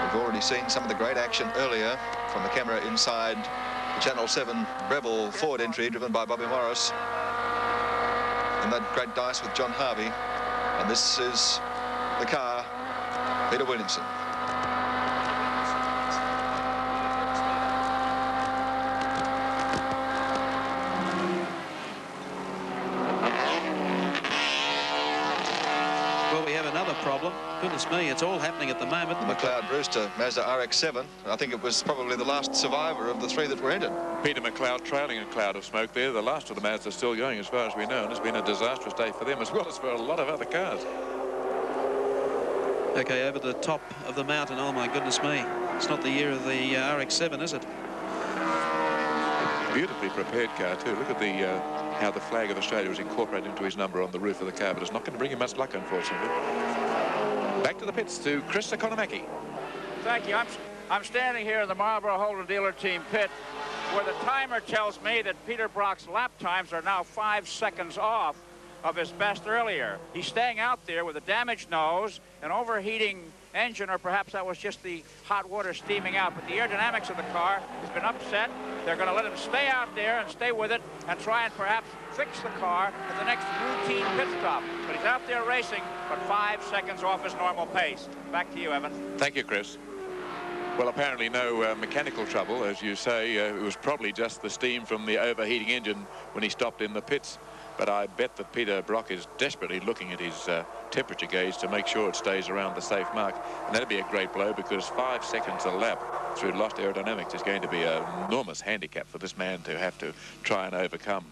We've already seen some of the great action earlier from the camera inside the Channel 7 Breville Ford entry driven by Bobby Morris. And that great dice with John Harvey. And this is the car, Peter Williamson. Problem. Goodness me, it's all happening at the moment. The McLeod Brewster Mazda RX-7. I think it was probably the last survivor of the three that were entered. Peter McLeod trailing a cloud of smoke there. The last of the Mazdas still going as far as we know, and it's been a disastrous day for them as well as for a lot of other cars. Okay, over the top of the mountain. Oh my goodness me. It's not the year of the RX-7, is it? Beautifully prepared car too. Look at the how the flag of Australia was incorporated into his number on the roof of the car, but it's not going to bring him much luck, unfortunately. Back to the pits to Chris Economaki. Thank you. I'm standing here in the Marlboro Holden Dealer Team pit where the timer tells me that Peter Brock's lap times are now 5 seconds off of his best earlier. He's staying out there with a damaged nose, an overheating engine, or perhaps that was just the hot water steaming out, but the aerodynamics of the car has been upset. They're going to let him stay out there and stay with it and try and perhaps fix the car at the next routine pit stop. But he's out there racing, but 5 seconds off his normal pace. Back to you, Evan. Thank you, Chris. Well, apparently no mechanical trouble, as you say. It was probably just the steam from the overheating engine when he stopped in the pits. But I bet that Peter Brock is desperately looking at his temperature gauge to make sure it stays around the safe mark. And that'd be a great blow, because 5 seconds a lap through lost aerodynamics is going to be an enormous handicap for this man to have to try and overcome.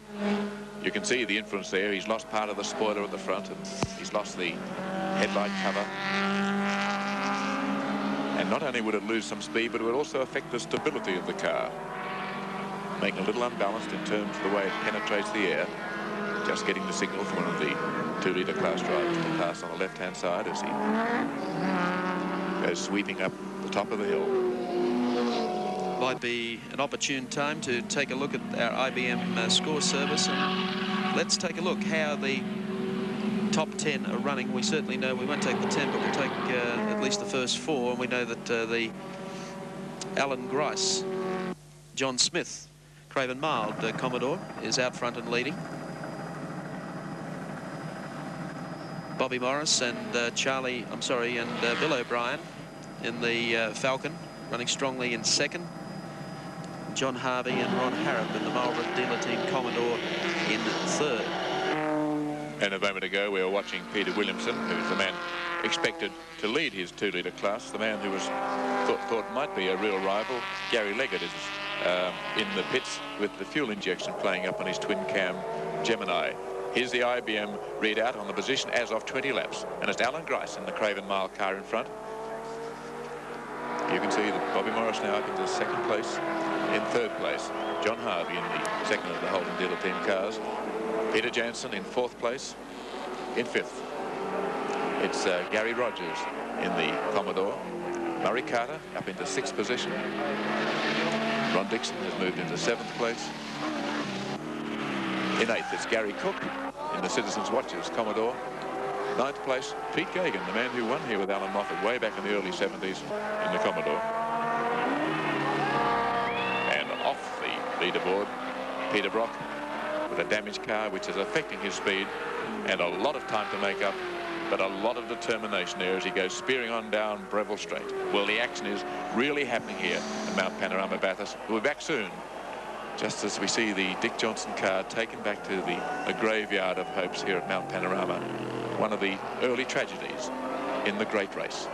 You can see the influence there. He's lost part of the spoiler at the front, and he's lost the headlight cover. And not only would it lose some speed, but it would also affect the stability of the car, making it a little unbalanced in terms of the way it penetrates the air. Just getting the signal from one of the 2-litre class drivers to pass on the left-hand side as he goes sweeping up the top of the hill. Might be an opportune time to take a look at our IBM score service, and let's take a look how the top 10 are running. We certainly know we won't take the 10, but we'll take at least the first 4, and we know that the Alan Grice, John Smith, Craven Mild Commodore is out front and leading. Bobby Morris and Bill O'Brien in the Falcon, running strongly in second. John Harvey and Ron Harrop in the Marlboro Dealer Team Commodore in third. And a moment ago, we were watching Peter Williamson, who's the man expected to lead his 2-litre class, the man who was thought might be a real rival. Gary Leggett is in the pits with the fuel injection playing up on his twin-cam Gemini. Here's the IBM readout on the position as of 20 laps. And it's Alan Grice in the Craven Mile car in front. You can see that Bobby Morris now up into second place. In third place, John Harvey in the second of the Holden Dealer Team cars. Peter Janson in fourth place. In fifth, it's Gary Rogers in the Commodore. Murray Carter up into sixth position. Ron Dixon has moved into seventh place. In eighth, it's Gary Cook in the Citizens Watches Commodore. Ninth place, Pete Geoghegan, the man who won here with Allan Moffat way back in the early 70s in the Commodore. And off the leaderboard, Peter Brock with a damaged car which is affecting his speed, and a lot of time to make up, but a lot of determination there as he goes spearing on down Breville Straight. Well, the action is really happening here at Mount Panorama Bathurst. We'll be back soon, just as we see the Dick Johnson car taken back to the graveyard of hopes here at Mount Panorama, one of the early tragedies in the great race.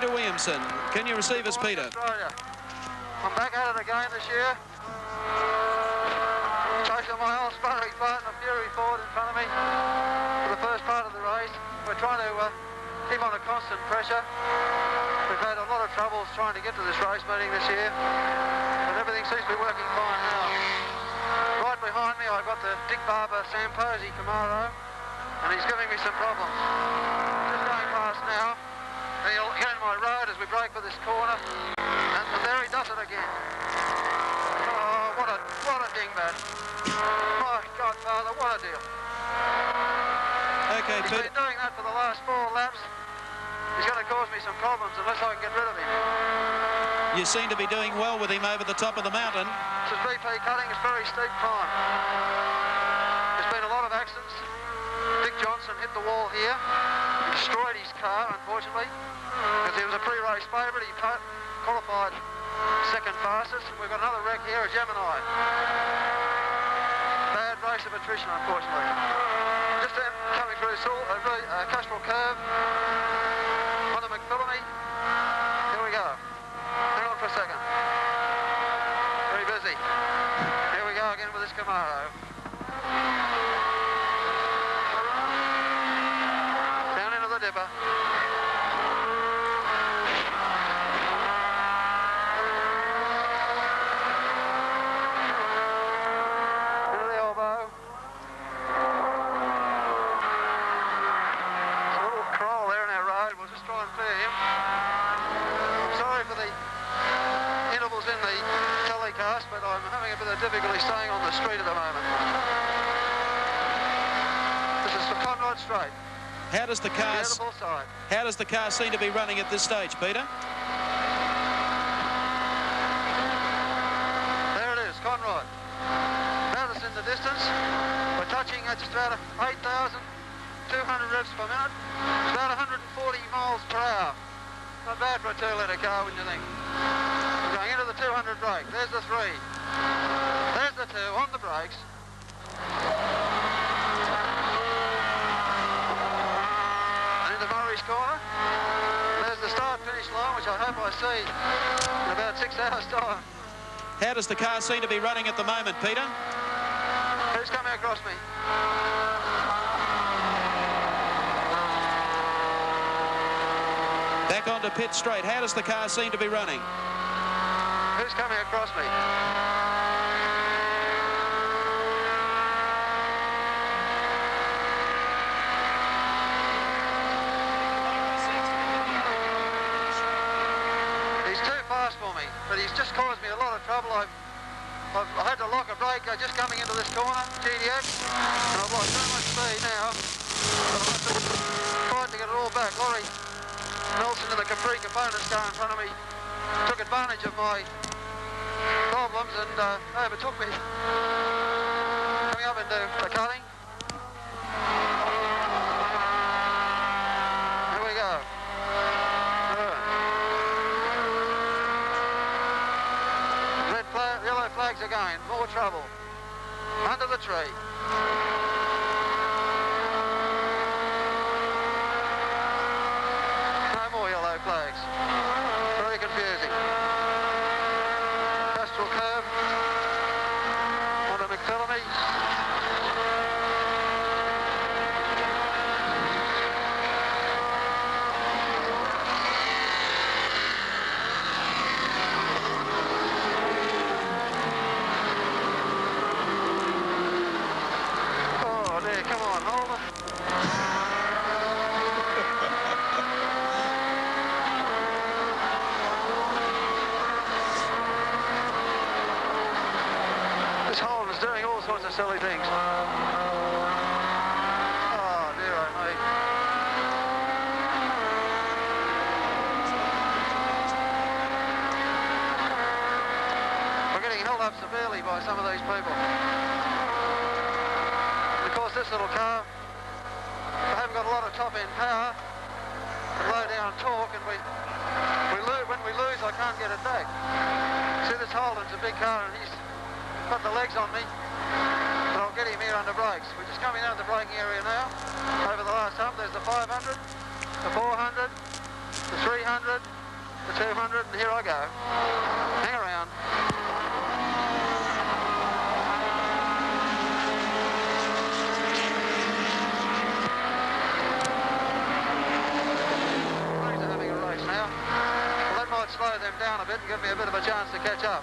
Peter Williamson. Can you receive us, Peter? Australia. I'm back at it again this year. Chasing my old sparring partner, Fury Ford, in front of me for the first part of the race. We're trying to keep on a constant pressure. We've had a lot of troubles trying to get to this race meeting this year, but everything seems to be working fine now. Right behind me, I've got the Dick Barber Samposi Commodore, and he's giving me some problems. Just going past now, and he'll get in my road as we break for this corner, and there he does it again. Oh, what a dingbat. My God, Father, what a deal. Okay, He's Peter. been doing that for the last 4 laps. He's going to cause me some problems unless I can get rid of him. You seem to be doing well with him over the top of the mountain. This is BP cutting. It's very steep climb. There's been a lot of accidents. Dick Johnson hit the wall here. He destroyed his car, unfortunately, because he was a pre-race favourite. He qualified second fastest. We've got another wreck here, a Gemini. Bad race of attrition, unfortunately. Just then, coming through Castrol Curve on the McPhillamy. Here we go. Hang on for a second. Very busy. Here we go again with this Camaro. Down into the dipper. Into the elbow. There's a little crawl there in our road. We'll just try and clear him. I'm sorry for the intervals in the telecast, but I'm having a bit of difficulty staying on the street at the moment. This is the Conrod Straight. How does the car? Beautiful side. How does the car seem to be running at this stage, Peter? There it is, Conrod. Bathurst in the distance. We're touching at just about 8,200 revs per minute. It's about 140 miles per hour. Not bad for a 2-litre car, wouldn't you think? We're going into the 200 brake. There's the 3. There's the 2 on the brakes. And into Murray's corner. There's the start-finish line, which I hope I see in about 6 hours' time. How does the car seem to be running at the moment, Peter? Who's coming across me? Back onto pit straight. How does the car seem to be running? Who's coming across me? He's too fast for me, but he's just caused me a lot of trouble. I had to lock a brake just coming into this corner, GDX, and I've lost so much speed now. But I'm trying to get it all back. Laurie Nelson in the Capri Components car in front of me took advantage of my problems and overtook me. Coming up into the cutting. Here we go. Red flag, yellow flags again. More trouble. Under the tree. No more yellow flags. Very confusing. Castrol Curve. Onto McPhillamy. Oh dear, come on, Holden. This Holden's doing all sorts of silly things. Oh dear, oh me. We're getting held up severely by some of these people. And of course, this little car, they haven't got a lot of top-end power and low-down torque, and when we lose, I can't get it back. See, this Holden's a big car, and he's got the legs on me, but I'll get him here under brakes. We're just coming out of the braking area now. Over the last hump, there's the 500, the 400, the 300, the 200, and here I go. Hang around. These are having a race now. Well, that might slow them down a bit and give me a bit of a chance to catch up.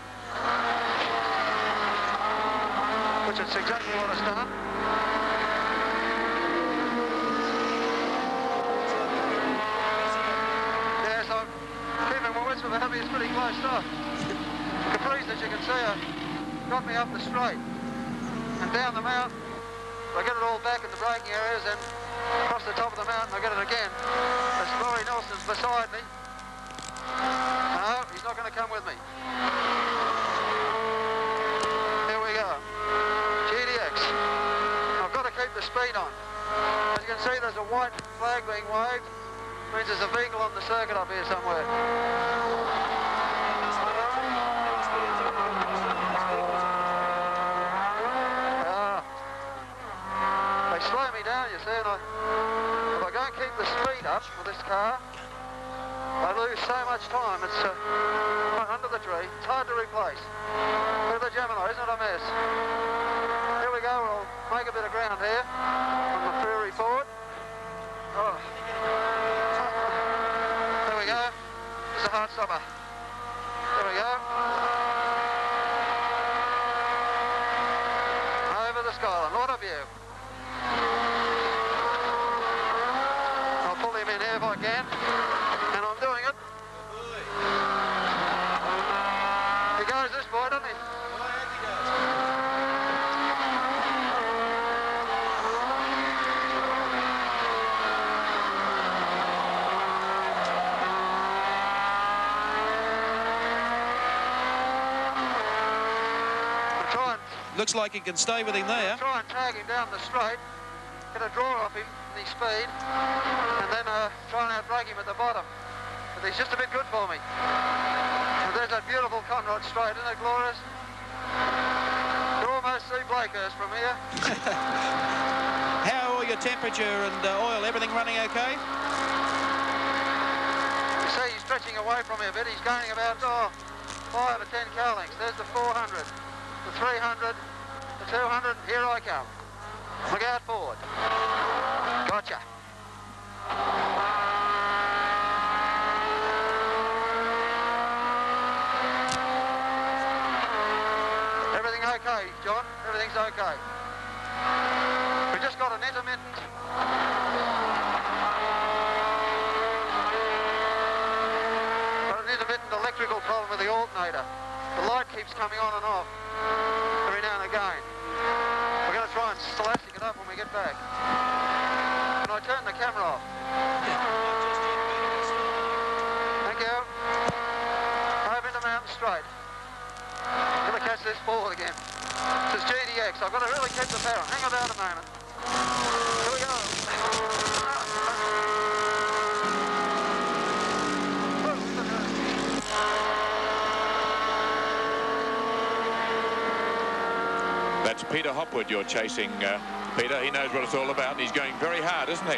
Which is exactly what it's done. Yes, I'm keeping my wits about me. It's pretty close stuff. The Capris, as you can see, got me up the straight and down the mountain. I get it all back in the braking areas, and across the top of the mountain I get it again. As Laurie Nelson's beside me. No, he's not going to come with me. Here we go. GDX. I've got to keep the speed on. As you can see, there's a white flag being waved. Means there's a vehicle on the circuit up here somewhere. They slow me down, you see, and if I go and keep the speed up with this car, I lose so much time. It's under the tree. It's hard to replace. Look at the Gemini, isn't it a mess? Here we go. We'll make a bit of ground here on the Prairie Ford. Oh. There we go. There's a hard stopper. There we go. Over the skyline. What a view. I'll pull him in here if I can. And I'm doing it. He goes this boy, doesn't he? Looks like he can stay with him there. Try and tag him down the straight, get a draw off him in his speed, and then try and outbrake him at the bottom. But he's just a bit good for me. And there's that beautiful Conrod straight, isn't it glorious? You almost see Blakehurst from here. How are your temperature and oil, everything running okay? You see he's stretching away from me a bit. He's gaining about 5 or 10 car lengths. There's the 400, the 300, the 200, and here I come. Look out forward. Gotcha. Everything okay, John? Everything's okay. We just got an intermittent electrical problem with the alternator. The light keeps coming on and off every now and again. We're going to try and elastic it up when we get back. Can I turn the camera off? Thank you. Over into Mountain Straight. I'm going to catch this forward again. This is GDX. I've got to really keep the power. Hang about a moment. Here we go. That's Peter Hopwood you're chasing, Peter. He knows what it's all about, and he's going very hard, isn't he?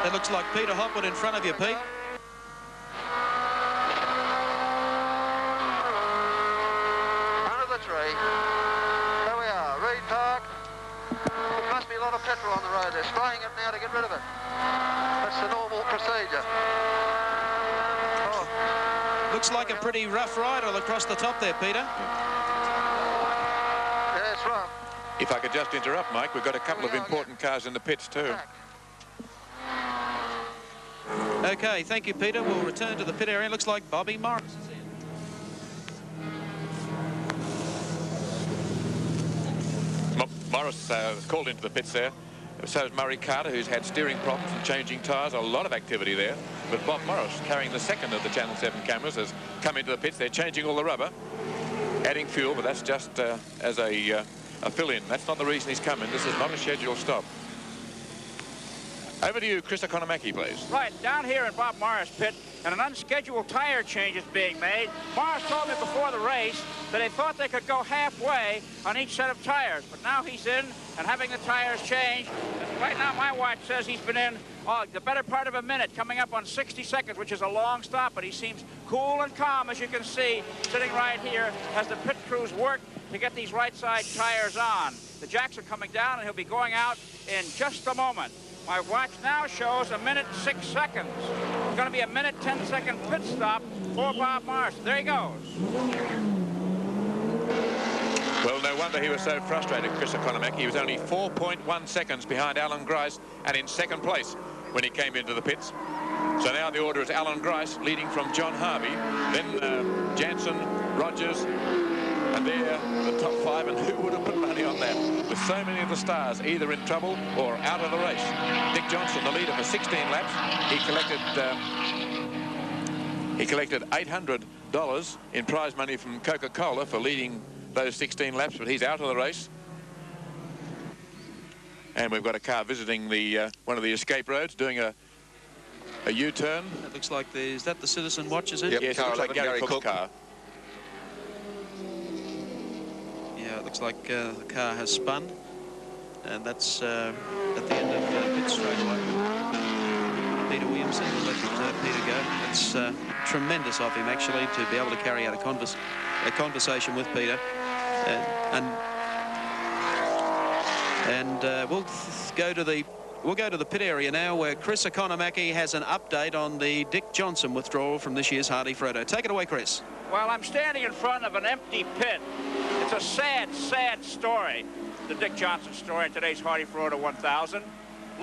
That looks like Peter Hopwood in front of you, Pete. Under the tree. There we are, Reed Park. There must be a lot of petrol on the road. They're spraying it now to get rid of it. That's the normal procedure. Looks like a pretty rough ride all across the top there, Peter. Yeah, it's rough. If I could just interrupt, Mike, we've got a couple of important cars in the pits too. Okay, thank you, Peter. We'll return to the pit area. Looks like Bobby Morris is in. Morris called into the pits there. So is Murray Carter, who's had steering problems and changing tyres. A lot of activity there. But Bob Morris, carrying the second of the Channel 7 cameras, has come into the pits. They're changing all the rubber, adding fuel, but that's just as a fill-in. That's not the reason he's coming. This is not a scheduled stop. Over to you, Chris Economaki, please. Right, down here in Bob Morris' pit, and an unscheduled tire change is being made. Morris told me before the race that he thought they could go halfway on each set of tires, but now he's in and having the tires changed. And right now, my watch says he's been in the better part of a minute, coming up on 60 seconds, which is a long stop, but he seems cool and calm, as you can see, sitting right here as the pit crews work to get these right side tires on. The jacks are coming down, and he'll be going out in just a moment. My watch now shows a minute 6 seconds. It's going to be a minute 10-second pit stop for Bob Morris. There he goes. Well, no wonder he was so frustrated, Chris Economaki. He was only 4.1 seconds behind Alan Grice and in second place when he came into the pits. So now the order is Alan Grice leading from John Harvey, then Janson, Rogers, and they're the top 5. And who would have put money on that? With so many of the stars either in trouble or out of the race. Dick Johnson, the leader for 16 laps. He collected $800 in prize money from Coca-Cola for leading those 16 laps, but he's out of the race. And we've got a car visiting the one of the escape roads, doing a U-turn. It looks like is that the Citizen Watch, is it? Yep, yes, it looks like Gary Cook's car. Yeah, it looks like the car has spun, and that's at the end of pit straightaway. Peter Williamson will let Peter go. It's tremendous of him, actually, to be able to carry out a conversation with Peter. We'll go to the pit area now, where Chris Economaki has an update on the Dick Johnson withdrawal from this year's Hardie-Ferodo. Take it away, Chris. Well, I'm standing in front of an empty pit. It's a sad, sad story, the Dick Johnson story in today's Hardie-Ferodo 1000.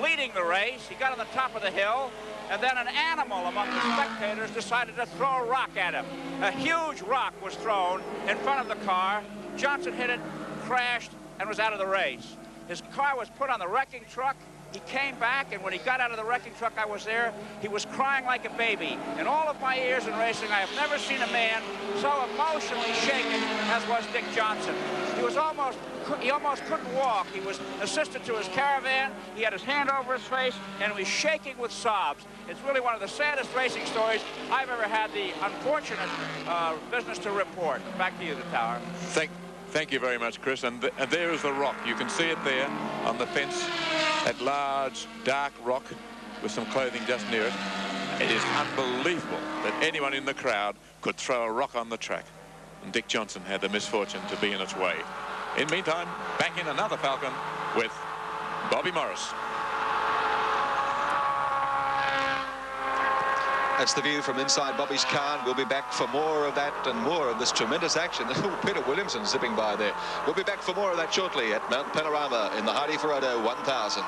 Leading the race, he got on the top of the hill, and then an animal among the spectators decided to throw a rock at him. A huge rock was thrown in front of the car. Johnson hit it, crashed, and was out of the race. His car was put on the wrecking truck. He came back, and when he got out of the wrecking truck, I was there. He was crying like a baby. In all of my years in racing, I have never seen a man so emotionally shaken as was Dick Johnson. He almost couldn't walk. He was assisted to his caravan. He had his hand over his face, and he was shaking with sobs. It's really one of the saddest racing stories I've ever had the unfortunate business to report. Back to you, the tower. Thank you very much, Chris. And there is the rock. You can see it there on the fence. That large, dark rock with some clothing just near it. It is unbelievable that anyone in the crowd could throw a rock on the track. And Dick Johnson had the misfortune to be in its way. In the meantime, back in another Falcon with Bobby Morris. That's the view from inside Bobby's car, and we'll be back for more of that and more of this tremendous action. Peter Williamson zipping by there. We'll be back for more of that shortly at Mount Panorama in the Hardie-Ferodo 1000.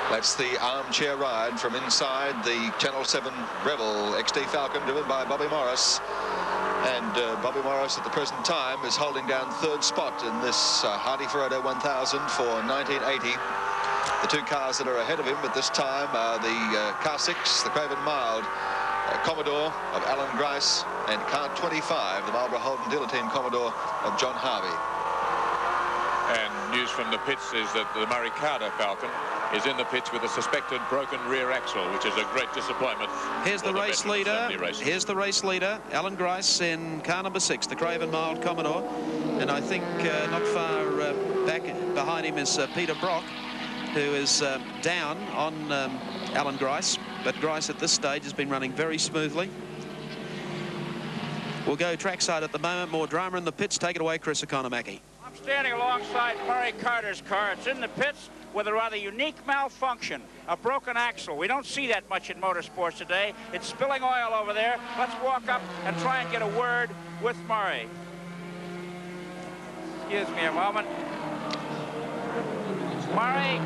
That's the armchair ride from inside the Channel 7 Breville XD Falcon, driven by Bobby Morris. And Bobby Morris at the present time is holding down third spot in this Hardie-Ferodo 1000 for 1980. The two cars that are ahead of him at this time are the car 6, the Craven Mild Commodore of Alan Grice, and car 25, the Marlborough Holden Dealer Team Commodore of John Harvey. And news from the pits is that the Murray Carter Falcon is in the pits with a suspected broken rear axle, which is a great disappointment. Here's the race leader. Here's the race leader, Alan Grice, in car number 6, the Craven Mild Commodore. And I think not far back behind him is Peter Brock, who is down on Alan Grice. But Grice at this stage has been running very smoothly. We'll go trackside at the moment. More drama in the pits. Take it away, Chris Economaki. I'm standing alongside Murray Carter's car. It's in the pits with a rather unique malfunction, a broken axle. We don't see that much in motorsports today. It's spilling oil over there. Let's walk up and try and get a word with Murray. Excuse me a moment. Murray,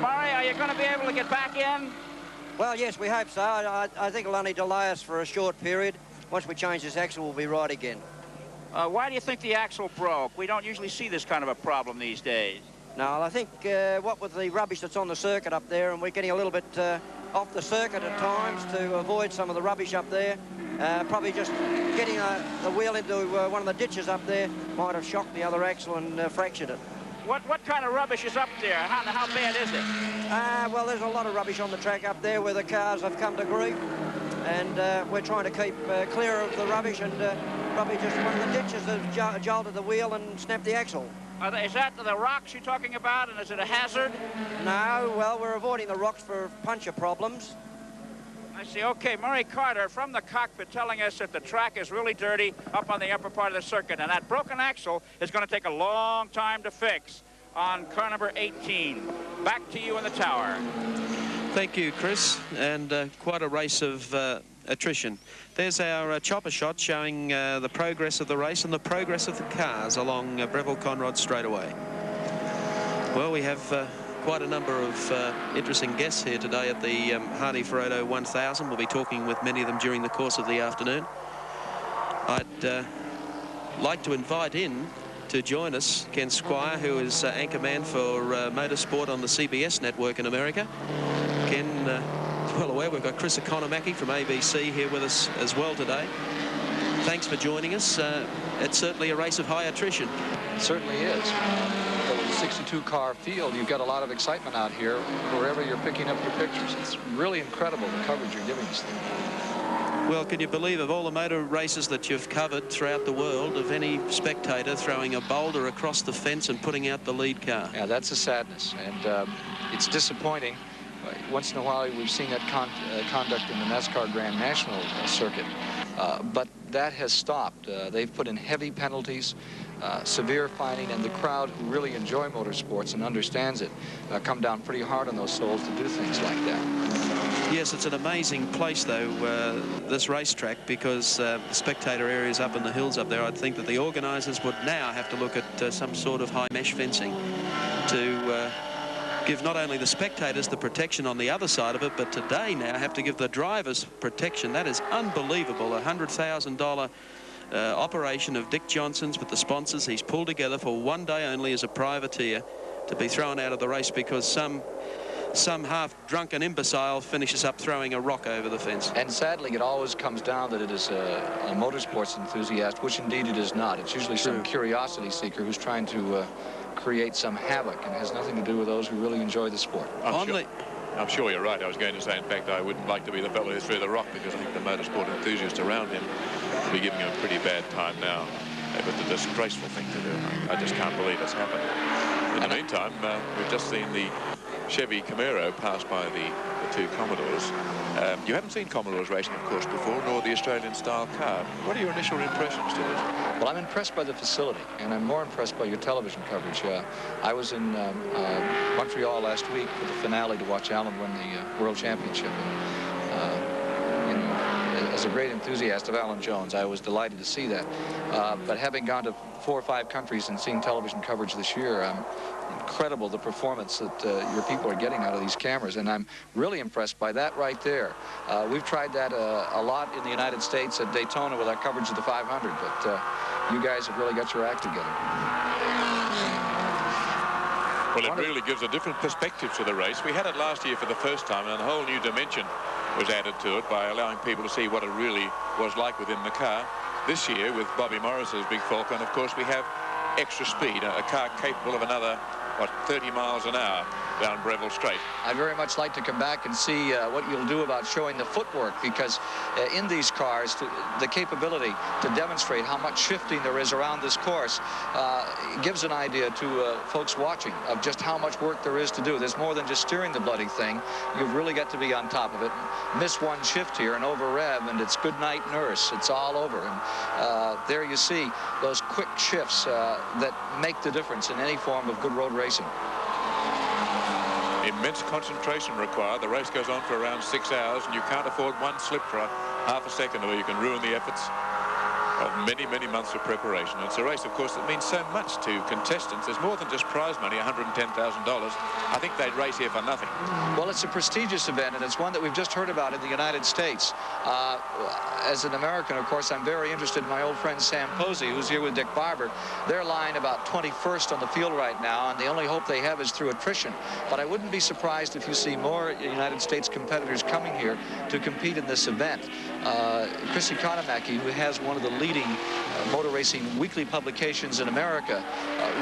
Murray, are you going to be able to get back in? Well, yes, we hope so. I think it'll only delay us for a short period. Once we change this axle, we'll be right again. Why do you think the axle broke? We don't usually see this kind of a problem these days. No, I think what with the rubbish that's on the circuit up there, and we're getting a little bit off the circuit at times to avoid some of the rubbish up there. Probably just getting the wheel into one of the ditches up there might have shocked the other axle and fractured it. What kind of rubbish is up there? How bad is it? Well, there's a lot of rubbish on the track up there where the cars have come to grief, and we're trying to keep clear of the rubbish, and probably just one of the ditches has jolted the wheel and snapped the axle. Is that the rocks you're talking about, and is it a hazard? No, well, we're avoiding the rocks for puncture problems. I see. Okay, Murray Carter from the cockpit telling us that the track is really dirty up on the upper part of the circuit, and that broken axle is going to take a long time to fix on car number 18. Back to you in the tower. Thank you, Chris, and quite a race of attrition. There's our chopper shot showing the progress of the race and the progress of the cars along Breville Conrod straightaway. Well, we have quite a number of interesting guests here today at the Hardie-Ferodo 1000. We'll be talking with many of them during the course of the afternoon. I'd like to invite in to join us Ken Squire, who is anchorman for motorsport on the CBS network in America. Ken, well aware, we've got Chris Economaki from ABC here with us as well today. Thanks for joining us. It's certainly a race of high attrition. It certainly is. With a 62-car field, you've got a lot of excitement out here wherever you're picking up your pictures. It's really incredible the coverage you're giving us. Well, can you believe, of all the motor races that you've covered throughout the world, of any spectator throwing a boulder across the fence and putting out the lead car? Yeah, that's a sadness, and it's disappointing. Once in a while, we've seen that conduct in the NASCAR Grand National circuit, but that has stopped. They've put in heavy penalties, severe fining, and the crowd who really enjoy motorsports and understands it come down pretty hard on those souls to do things like that. Yes, it's an amazing place, though, this racetrack, because the spectator areas up in the hills up there. I'd think that the organisers would now have to look at some sort of high mesh fencing to give not only the spectators the protection on the other side of it, but today now have to give the drivers protection. That is unbelievable. A $100,000 operation of Dick Johnson's with the sponsors he's pulled together for one day only as a privateer to be thrown out of the race because some half-drunken imbecile finishes up throwing a rock over the fence. And sadly, it always comes down that it is a motorsports enthusiast, which indeed it is not. It's usually some curiosity seeker who's trying to create some havoc, and has nothing to do with those who really enjoy the sport. I'm sure you're right. I was going to say, in fact, I wouldn't like to be the fellow who threw the rock, because I think the motorsport enthusiasts around him will be giving him a pretty bad time now. But the disgraceful thing to do. I just can't believe it's happened. In the meantime, we've just seen the Chevy Camaro pass by the two Commodores. You haven't seen Commodores racing, of course, before, nor the Australian-style car. What are your initial impressions to it? Well, I'm impressed by the facility, and I'm more impressed by your television coverage. I was in Montreal last week for the finale to watch Allan win the World Championship. As a great enthusiast of Alan Jones, I was delighted to see that. But having gone to 4 or 5 countries and seeing television coverage this year, incredible the performance that your people are getting out of these cameras, and I'm really impressed by that right there. We've tried that a lot in the United States at Daytona with our coverage of the 500, but you guys have really got your act together. Well, it really gives a different perspective to the race. We had it last year for the first time, and a whole new dimension was added to it by allowing people to see what it really was like within the car. This year, with Bobby Morris's big Falcon, of course, we have extra speed, a car capable of another, 30 miles an hour down Breville Straight. I'd very much like to come back and see what you'll do about showing the footwork, because in these cars, the capability to demonstrate how much shifting there is around this course gives an idea to folks watching of just how much work there is to do. There's more than just steering the bloody thing. You've really got to be on top of it. Miss one shift here and over rev, and it's good night nurse. It's all over. And there you see those quick shifts that make the difference in any form of good road racing. Immense concentration required. The race goes on for around 6 hours, and you can't afford one slip for half a second or you can ruin the efforts. of many, many months of preparation. It's a race, of course, that means so much to contestants. There's more than just prize money, $110,000. I think they'd race here for nothing. Well, it's a prestigious event, and it's one that we've just heard about in the United States. As an American, of course, I'm very interested in my old friend Sam Posey, who's here with Dick Barber. They're lying about 21st on the field right now, and the only hope they have is through attrition. But I wouldn't be surprised if you see more United States competitors coming here to compete in this event. Chris Economaki, who has one of the leading motor racing weekly publications in America,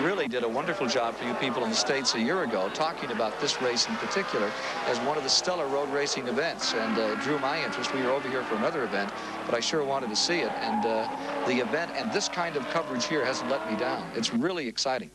really did a wonderful job for you people in the States a year ago, talking about this race in particular as one of the stellar road racing events, and drew my interest. We were over here for another event, but I sure wanted to see it, and the event and this kind of coverage here hasn't let me down. It's really exciting.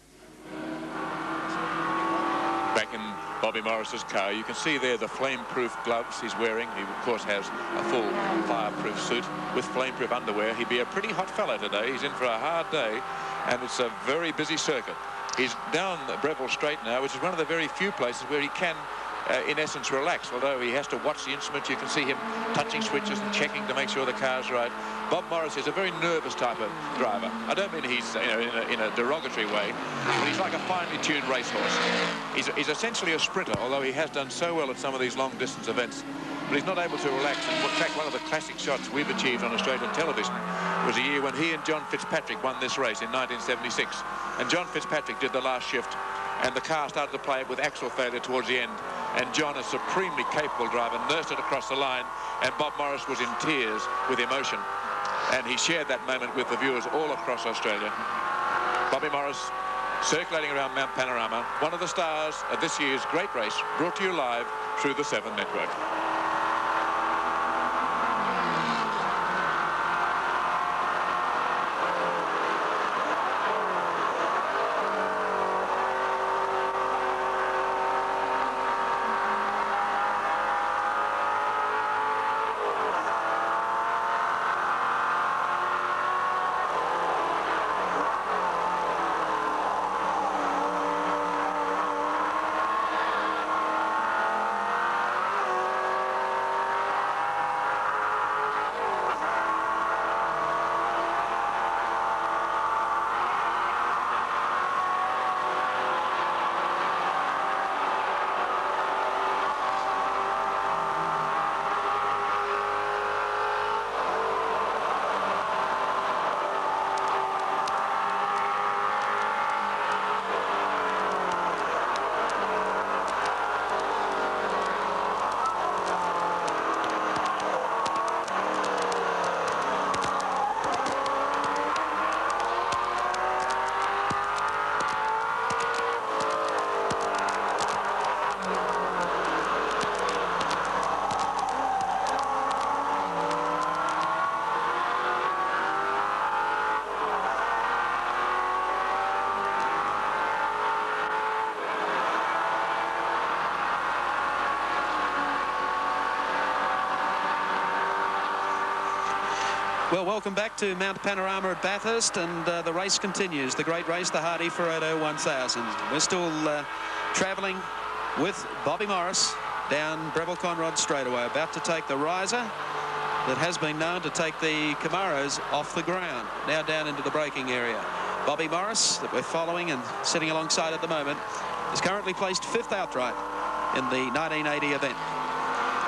Back in Bobby Morris's car, you can see there the flame-proof gloves he's wearing. He, of course, has a full fireproof suit with flame-proof underwear. He'd be a pretty hot fella today. He's in for a hard day, and it's a very busy circuit. He's down Breville Straight now, which is one of the very few places where he can, in essence, relax. Although he has to watch the instrument, you can see him touching switches and checking to make sure the car's right. Bob Morris is a very nervous type of driver. I don't mean he's, you know, in a derogatory way, but he's like a finely tuned racehorse. He's essentially a sprinter, although he has done so well at some of these long-distance events. But he's not able to relax. And in fact, one of the classic shots we've achieved on Australian television was a year when he and John Fitzpatrick won this race in 1976. And John Fitzpatrick did the last shift, and the car started to play it with axle failure towards the end. And John, a supremely capable driver, nursed it across the line, and Bob Morris was in tears with emotion. And he shared that moment with the viewers all across Australia. Bobby Morris circulating around Mount Panorama, one of the stars of this year's great race, brought to you live through the 7 Network. Well, welcome back to Mount Panorama at Bathurst, and the race continues. The great race, the Hardie-Ferodo 1000. We're still travelling with Bobby Morris down Breville Conrod straightaway, about to take the riser that has been known to take the Commodores off the ground, now down into the braking area. Bobby Morris, that we're following and sitting alongside at the moment, is currently placed 5th outright in the 1980 event.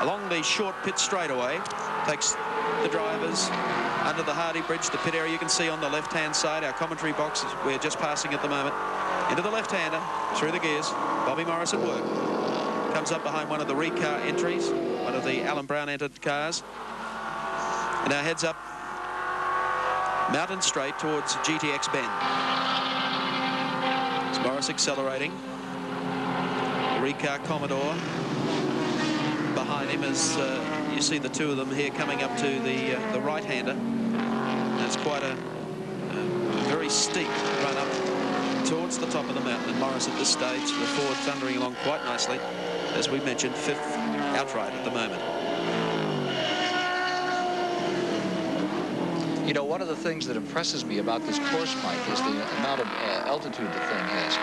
Along the short pit straightaway, takes the drivers under the Hardie Bridge, the pit area you can see on the left-hand side. Our commentary box is we're just passing at the moment. Into the left-hander, through the gears. Bobby Morris at work. Comes up behind one of the re-car entries, one of the Alan Brown entered cars. And now heads up Mountain Straight towards GTX Bend. It's Morris accelerating. The re-car Commodore behind him as you see the two of them here coming up to the right-hander. That's quite a very steep run up towards the top of the mountain. And Morris at this stage, the Ford thundering along quite nicely. As we mentioned, 5th outright at the moment. You know, one of the things that impresses me about this course, Mike, is the amount of altitude the thing has.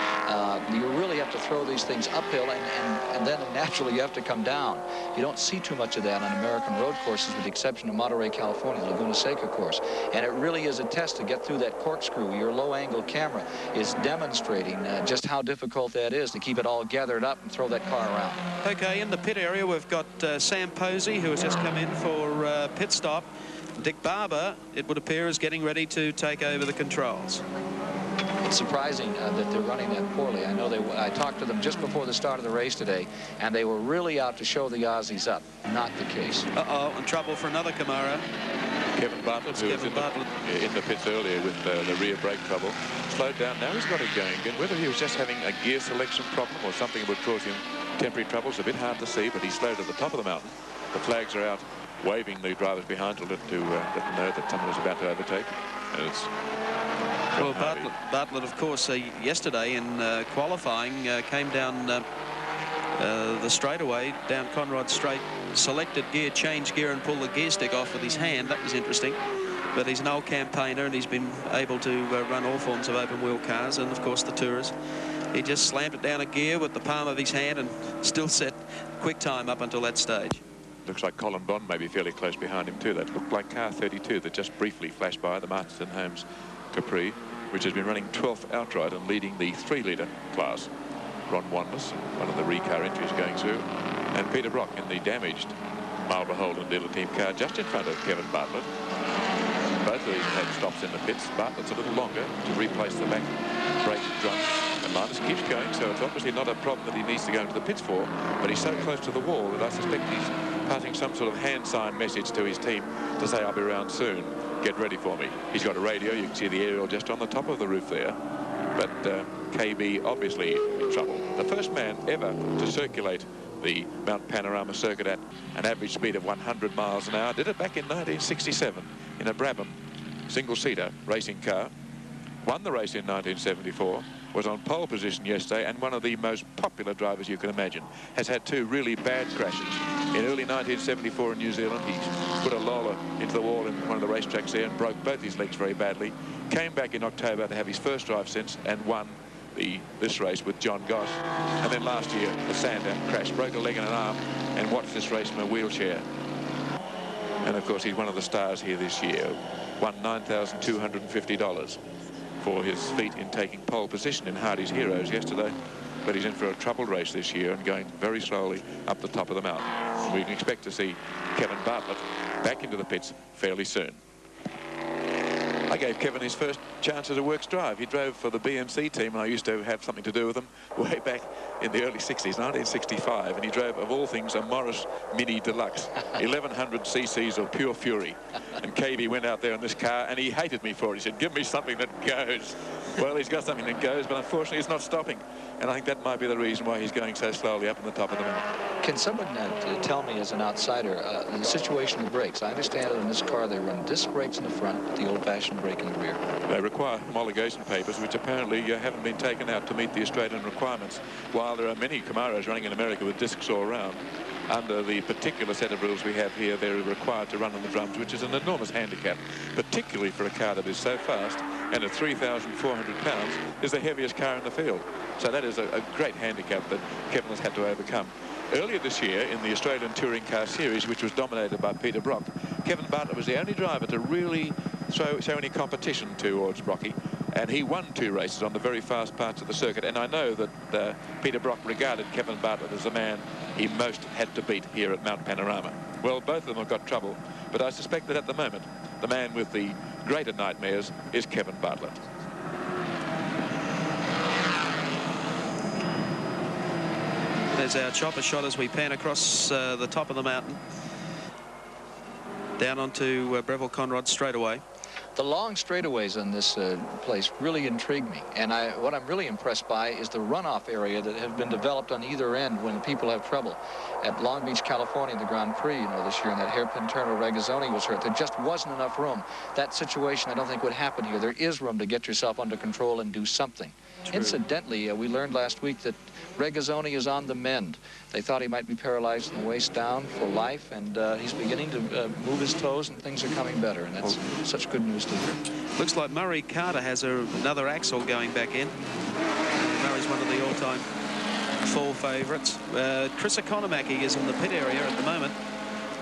You really have to throw these things uphill, and then naturally you have to come down. You don't see too much of that on American road courses, with the exception of Monterey, California, the Laguna Seca course. And it really is a test to get through that corkscrew. Your low-angle camera is demonstrating just how difficult that is to keep it all gathered up and throw that car around. Okay, in the pit area, we've got Sam Posey, who has just come in for pit stop. Dick Barber, it would appear, is getting ready to take over the controls. It's surprising that they're running that poorly. I know I talked to them just before the start of the race today, and they were really out to show the Aussies up. Not the case. Uh-oh, in trouble for another Camaro. Kevin Bartlett, who was in the pits earlier with the rear brake trouble, slowed down. Now he's got it going again. Whether he was just having a gear selection problem or something that would cause him temporary troubles, a bit hard to see, but he slowed at the top of the mountain. The flags are out, waving the drivers behind to let them know that someone is about to overtake. And it's well, Bartlett, of course, yesterday in qualifying came down the straightaway, down Conrod Straight, selected gear, changed gear, and pulled the gear stick off with his hand. That was interesting. But he's an old campaigner, and he's been able to run all forms of open-wheel cars, and, of course, the Tourers. He just slammed it down a gear with the palm of his hand and still set quick time up until that stage. Looks like Colin Bond may be fairly close behind him, too. That looked like car 32 that just briefly flashed by, the Marston Holmes Capri, which has been running 12th outright and leading the 3-litre class. Ron Wanless, one of the recar entries going through, and Peter Brock in the damaged Marlborough Holden Dealer Team car just in front of Kevin Bartlett. Both of these have had stops in the pits. Bartlett's a little longer to replace the back brake drum. And Martis keeps going, so it's obviously not a problem that he needs to go into the pits for, but he's so close to the wall that I suspect he's passing some sort of hand sign message to his team to say, I'll be around soon. Get ready for me. He's got a radio. You can see the aerial just on the top of the roof there. But KB obviously in trouble. The first man ever to circulate the Mount Panorama circuit at an average speed of 100 miles an hour. Did it back in 1967 in a Brabham single-seater racing car. Won the race in 1974. Was on pole position yesterday, and one of the most popular drivers you can imagine. Has had 2 really bad crashes. In early 1974 in New Zealand, he put a Lola into the wall in one of the racetracks there and broke both his legs very badly. Came back in October to have his first drive since and won this race with John Goss. And then last year, the Sandown crash, broke a leg and an arm, and watched this race from a wheelchair. And of course, he's one of the stars here this year. Won $9,250. for his feat in taking pole position in Hardie's Heroes yesterday. But he's in for a troubled race this year and going very slowly up the top of the mountain. We can expect to see Kevin Bartlett back into the pits fairly soon. I gave Kevin his first chance at a works drive. He drove for the BMC team, and I used to have something to do with him way back in the early 60s, 1965, and he drove, of all things, a Morris Mini Deluxe, 1100 cc's of pure fury. And KB went out there in this car, and he hated me for it. He said, give me something that goes. Well, he's got something that goes, but unfortunately it's not stopping. And I think that might be the reason why he's going so slowly up on the top of the mountain. Can someone tell me, as an outsider, the situation of brakes? I understand that in this car they run disc brakes in the front, the old-fashioned brake in the rear. They require homologation papers, which apparently haven't been taken out to meet the Australian requirements. While there are many Camaros running in America with discs all around, under the particular set of rules we have here, they're required to run on the drums, which is an enormous handicap, particularly for a car that is so fast and at 3,400 pounds is the heaviest car in the field. So that is a great handicap that Kevin has had to overcome. Earlier this year in the Australian Touring Car Series, which was dominated by Peter Brock, Kevin Bartlett was the only driver to really show any competition towards Brocky, and he won 2 races on the very fast parts of the circuit. And I know that Peter Brock regarded Kevin Bartlett as the man he most had to beat here at Mount Panorama. Well, both of them have got trouble, but I suspect that at the moment the man with the greater nightmares is Kevin Bartlett. There's our chopper shot as we pan across the top of the mountain down onto Breville Conrod straightaway. The long straightaways in this place really intrigue me, and what I'm really impressed by is the runoff area that has been developed on either end when people have trouble. At Long Beach, California, the Grand Prix, this year, and that hairpin turn where Regazzoni was hurt, there just wasn't enough room. That situation I don't think would happen here. There is room to get yourself under control and do something. True. Incidentally, we learned last week that Regazzoni is on the mend. They thought he might be paralyzed from the waist down for life, and he's beginning to move his toes, and things are coming better, and that's such good news to hear. Looks like Murray Carter has another axle going back in. Murray's one of the all-time fall favourites. Chris Economaki is in the pit area at the moment,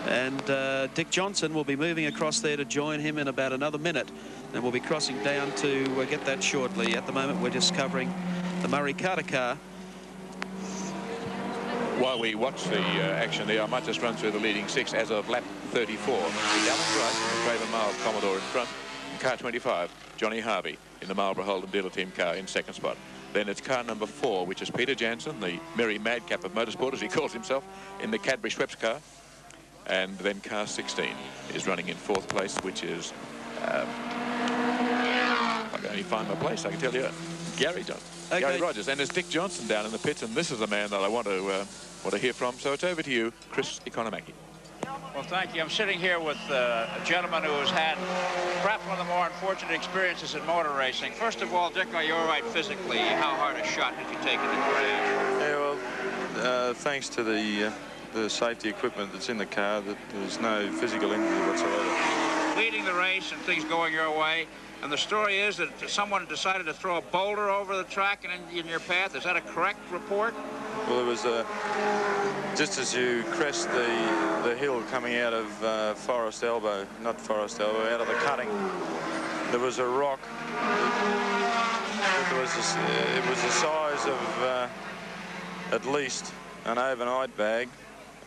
and Dick Johnson will be moving across there to join him in about another minute, and we'll be crossing down to get that shortly. At the moment, we're just covering the Murray Carter car. While we watch the action there, I might just run through the leading 6 as of lap 34. Allan Moffat, Breville Falcon Commodore in front. In car 25, Johnny Harvey in the Marlborough Holden Dealer Team car in second spot. Then it's car number 4, which is Peter Janson, the merry madcap of motorsport, as he calls himself, in the Cadbury Schweppes car. And then car 16 is running in 4th place, which is... I can only find my place, I can tell you. Gary Rogers. And there's Dick Johnson down in the pits, and this is the man that I want to hear from. So it's over to you, Chris Economaki. Well, thank you. I'm sitting here with a gentleman who has had perhaps one of the more unfortunate experiences in motor racing. First of all, Dick, are you all right physically? How hard a shot did you take in the crash? Yeah, well, thanks to the safety equipment that's in the car, that there's no physical injury whatsoever. Leading the race and things going your way, and the story is that someone decided to throw a boulder over the track and in your path. Is that a correct report? Well, it was just as you crest the hill coming out of Forest Elbow, not Forest Elbow, out of the cutting, there was a rock. It was the size of at least an overnight bag,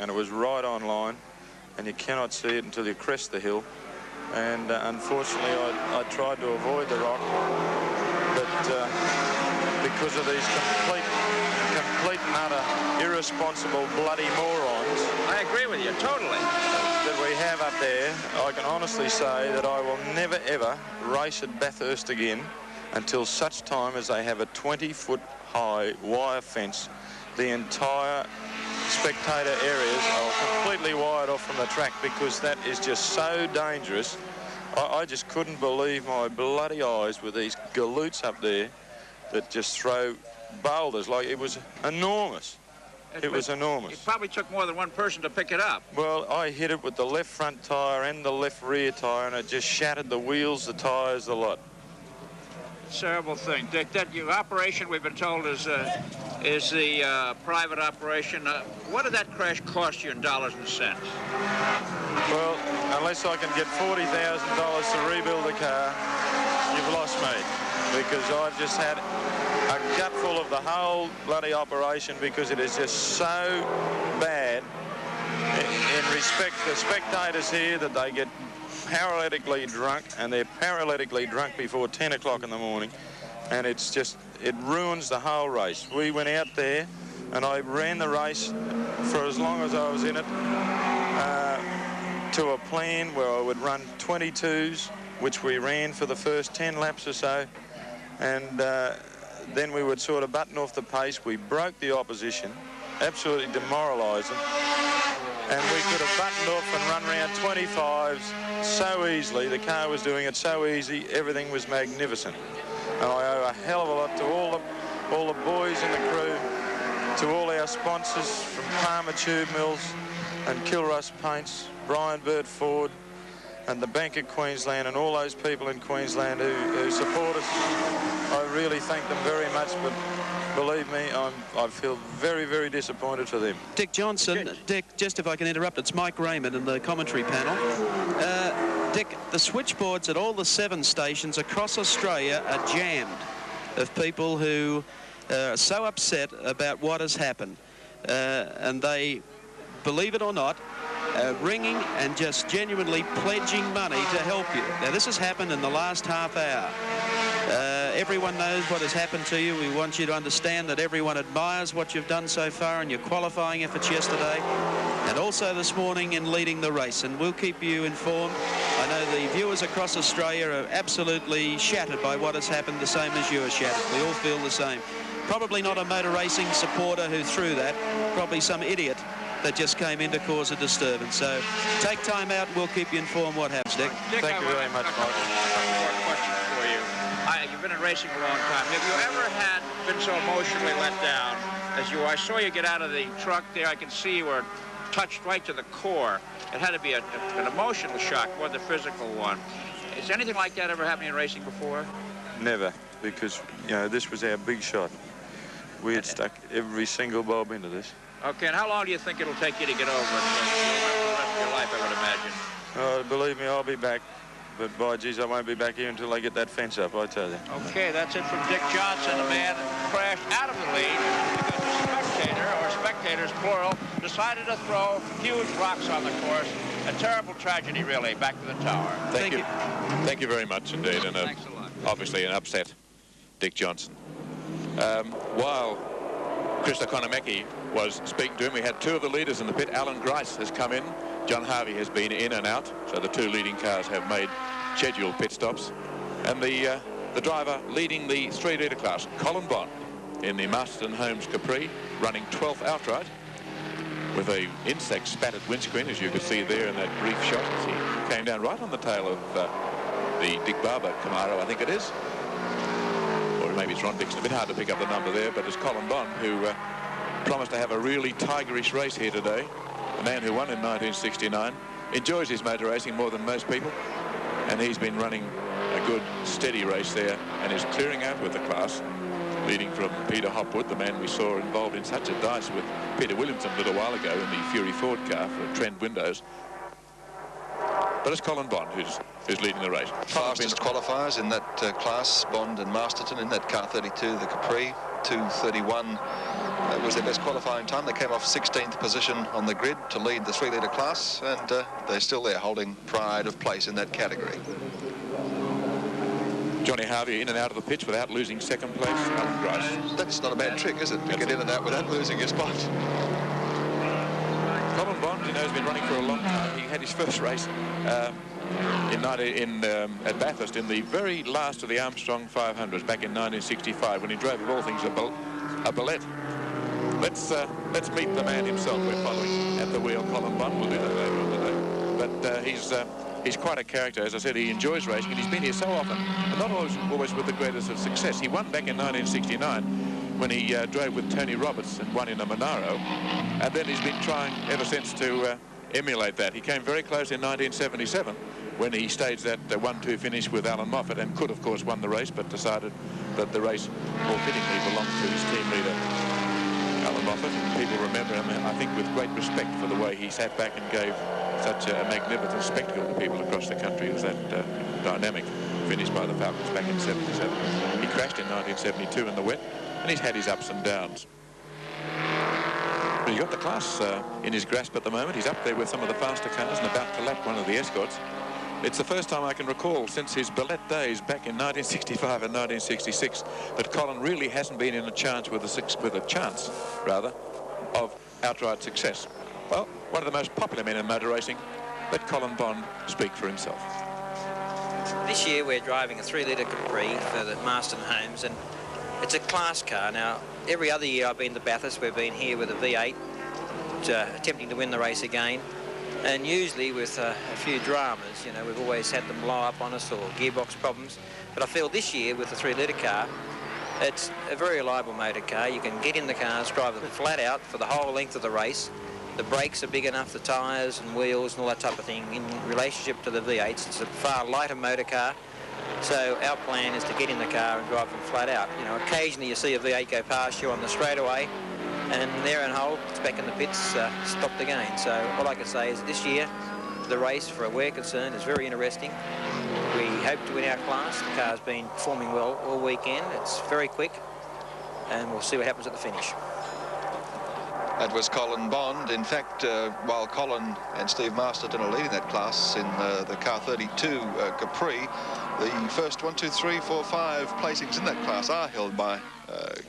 and it was right on line, and you cannot see it until you crest the hill. And unfortunately, I tried to avoid the rock, but because of these complete and utter irresponsible bloody morons. I agree with you, totally. That we have up there, I can honestly say that I will never ever race at Bathurst again until such time as they have a 20-foot high wire fence. The entire spectator areas are completely wired off from the track, because that is just so dangerous. I just couldn't believe my bloody eyes with these galoots up there that just throw boulders. Like, it was enormous. It was enormous. It probably took more than one person to pick it up. Well, I hit it with the left front tyre and the left rear tyre, and it just shattered the wheels, the tyres, the lot. Terrible thing. Dick, that your operation, we've been told, is the private operation. What did that crash cost you in dollars and cents? Well, unless I can get $40,000 to rebuild the car, you've lost me, because I've just had a gutful of the whole bloody operation, because it is just so bad in respect to spectators here, that they get paralytically drunk, and they're paralytically drunk before 10 o'clock in the morning, and it's just, it ruins the whole race. We went out there, and I ran the race for as long as I was in it, to a plan where I would run 22s, which we ran for the first 10 laps or so, and then we would sort of button off the pace. We broke the opposition, absolutely demoralised them, and we could have buttoned off and run around 25s so easily. The car was doing it so easy, everything was magnificent. And I owe a hell of a lot to all the boys in the crew, to all our sponsors from Palmer Tube Mills and Kilruss Paints, Brian Burt Ford, and the Bank of Queensland, and all those people in Queensland who support us. I really thank them very much, but believe me, I feel very, very disappointed for them. Dick Johnson, Dick, just if I can interrupt, it's Mike Raymond in the commentary panel. Dick, the switchboards at all the 7 stations across Australia are jammed of people who are so upset about what has happened. And they, believe it or not, ringing and just genuinely pledging money to help you. Now, this has happened in the last half hour. Everyone knows what has happened to you. We want you to understand that everyone admires what you've done so far in your qualifying efforts yesterday, and also this morning in leading the race, and we'll keep you informed. I know the viewers across Australia are absolutely shattered by what has happened, the same as you are shattered. We all feel the same. Probably not a motor racing supporter who threw that, probably some idiot that just came in to cause a disturbance. So take time out, and we'll keep you informed what happens, Dick. Thank you very much, Mike. You've been in racing a long time. Have you ever been so emotionally let down as you were? I saw you get out of the truck there. I can see you were touched right to the core. It had to be an emotional shock, more than the physical one. Is anything like that ever happened in racing before? Never, because, you know, this was our big shot. We had stuck every single bulb into this. Okay, and how long do you think it'll take you to get over it? For the rest of your life, I would imagine. Oh, believe me, I'll be back. But, boy, geez, I won't be back here until I get that fence up, I tell you. Okay, that's it from Dick Johnson, a man crashed out of the lead because a spectator, or spectators plural, decided to throw huge rocks on the course. A terrible tragedy, really. Back to the tower. Thank you. Thank you very much indeed. And Thanks a lot. Obviously an upset Dick Johnson. While Chris O'Connor-Mackie was speaking to him, we had two of the leaders in the pit. Alan Grice has come in. John Harvey has been in and out, so the two leading cars have made scheduled pit stops. And the driver leading the 3-litre class, Colin Bond, in the Marston Holmes Capri, running 12th outright with a insect spattered windscreen, as you could see there in that brief shot as he came down right on the tail of the Dick Barber Camaro, I think it is. Or maybe it's Ron Dixon. A bit hard to pick up the number there, but it's Colin Bond, who promised to have a really tigerish race here today. The man who won in 1969 enjoys his motor racing more than most people, and he's been running a good steady race there and is clearing out with the class, leading from Peter Hopwood, the man we saw involved in such a dice with Peter Williamson a little while ago in the Fury Ford car for Trend Windows. But it's Colin Bond who's leading the race. Fastest qualifiers in that class, Bond and Masterton in that car 32, the Capri, 2:31 was their best qualifying time. They came off 16th position on the grid to lead the 3-litre class, and they're still there holding pride of place in that category. Johnny Harvey in and out of the pitch without losing second place. Alan Grice. That's not a bad trick, is it, to get in and out without losing your spot? Colin Bond, you know, has been running for a long time. He had his first race at Bathurst in the very last of the Armstrong 500s back in 1965 when he drove, of all things, a Bullet. Let's meet the man himself. We're following at the wheel, Colin Bond. We'll do that later on today. But he's quite a character. As I said, he enjoys racing, and he's been here so often, and not always with the greatest of success. He won back in 1969 when he drove with Tony Roberts and won in a Monaro, and then he's been trying ever since to emulate that. He came very close in 1977 when he staged that 1-2 finish with Allan Moffat and could, of course, won the race, but decided that the race more fittingly belonged to his team leader, Allan Moffat. And people remember him, I think, with great respect for the way he sat back and gave such a magnificent spectacle to people across the country as that dynamic finish by the Falcons back in 77. He crashed in 1972 in the wet, and he's had his ups and downs. But he's got the class in his grasp at the moment. He's up there with some of the faster cars and about to lap one of the Escorts. It's the first time I can recall since his Bullet days back in 1965 and 1966 that Colin really hasn't been in a chance with a chance of outright success. Well, one of the most popular men in motor racing. Let Colin Bond speak for himself. This year we're driving a 3-litre Capri for the Marston Holmes, and it's a class car. Now, every other year I've been to Bathurst, we've been here with a V8, attempting to win the race again. And usually with a few dramas, you know, we've always had them blow up on us or gearbox problems. But I feel this year with the 3-litre car, it's a very reliable motor car. You can get in the cars, drive them flat out for the whole length of the race. The brakes are big enough, the tyres and wheels and all that type of thing. In relationship to the V8s, it's a far lighter motor car. So our plan is to get in the car and drive them flat out. You know, occasionally you see a V8 go past you on the straightaway, and there and hold, it's back in the pits, stopped again. So all I can say is this year, the race, for where we're concerned, is very interesting. We hope to win our class. The car's been performing well all weekend. It's very quick, and we'll see what happens at the finish. That was Colin Bond. In fact, while Colin and Steve Masterton are leading that class in the car 32 Capri, the first 1, 2, 3, 4, 5 placings in that class are held by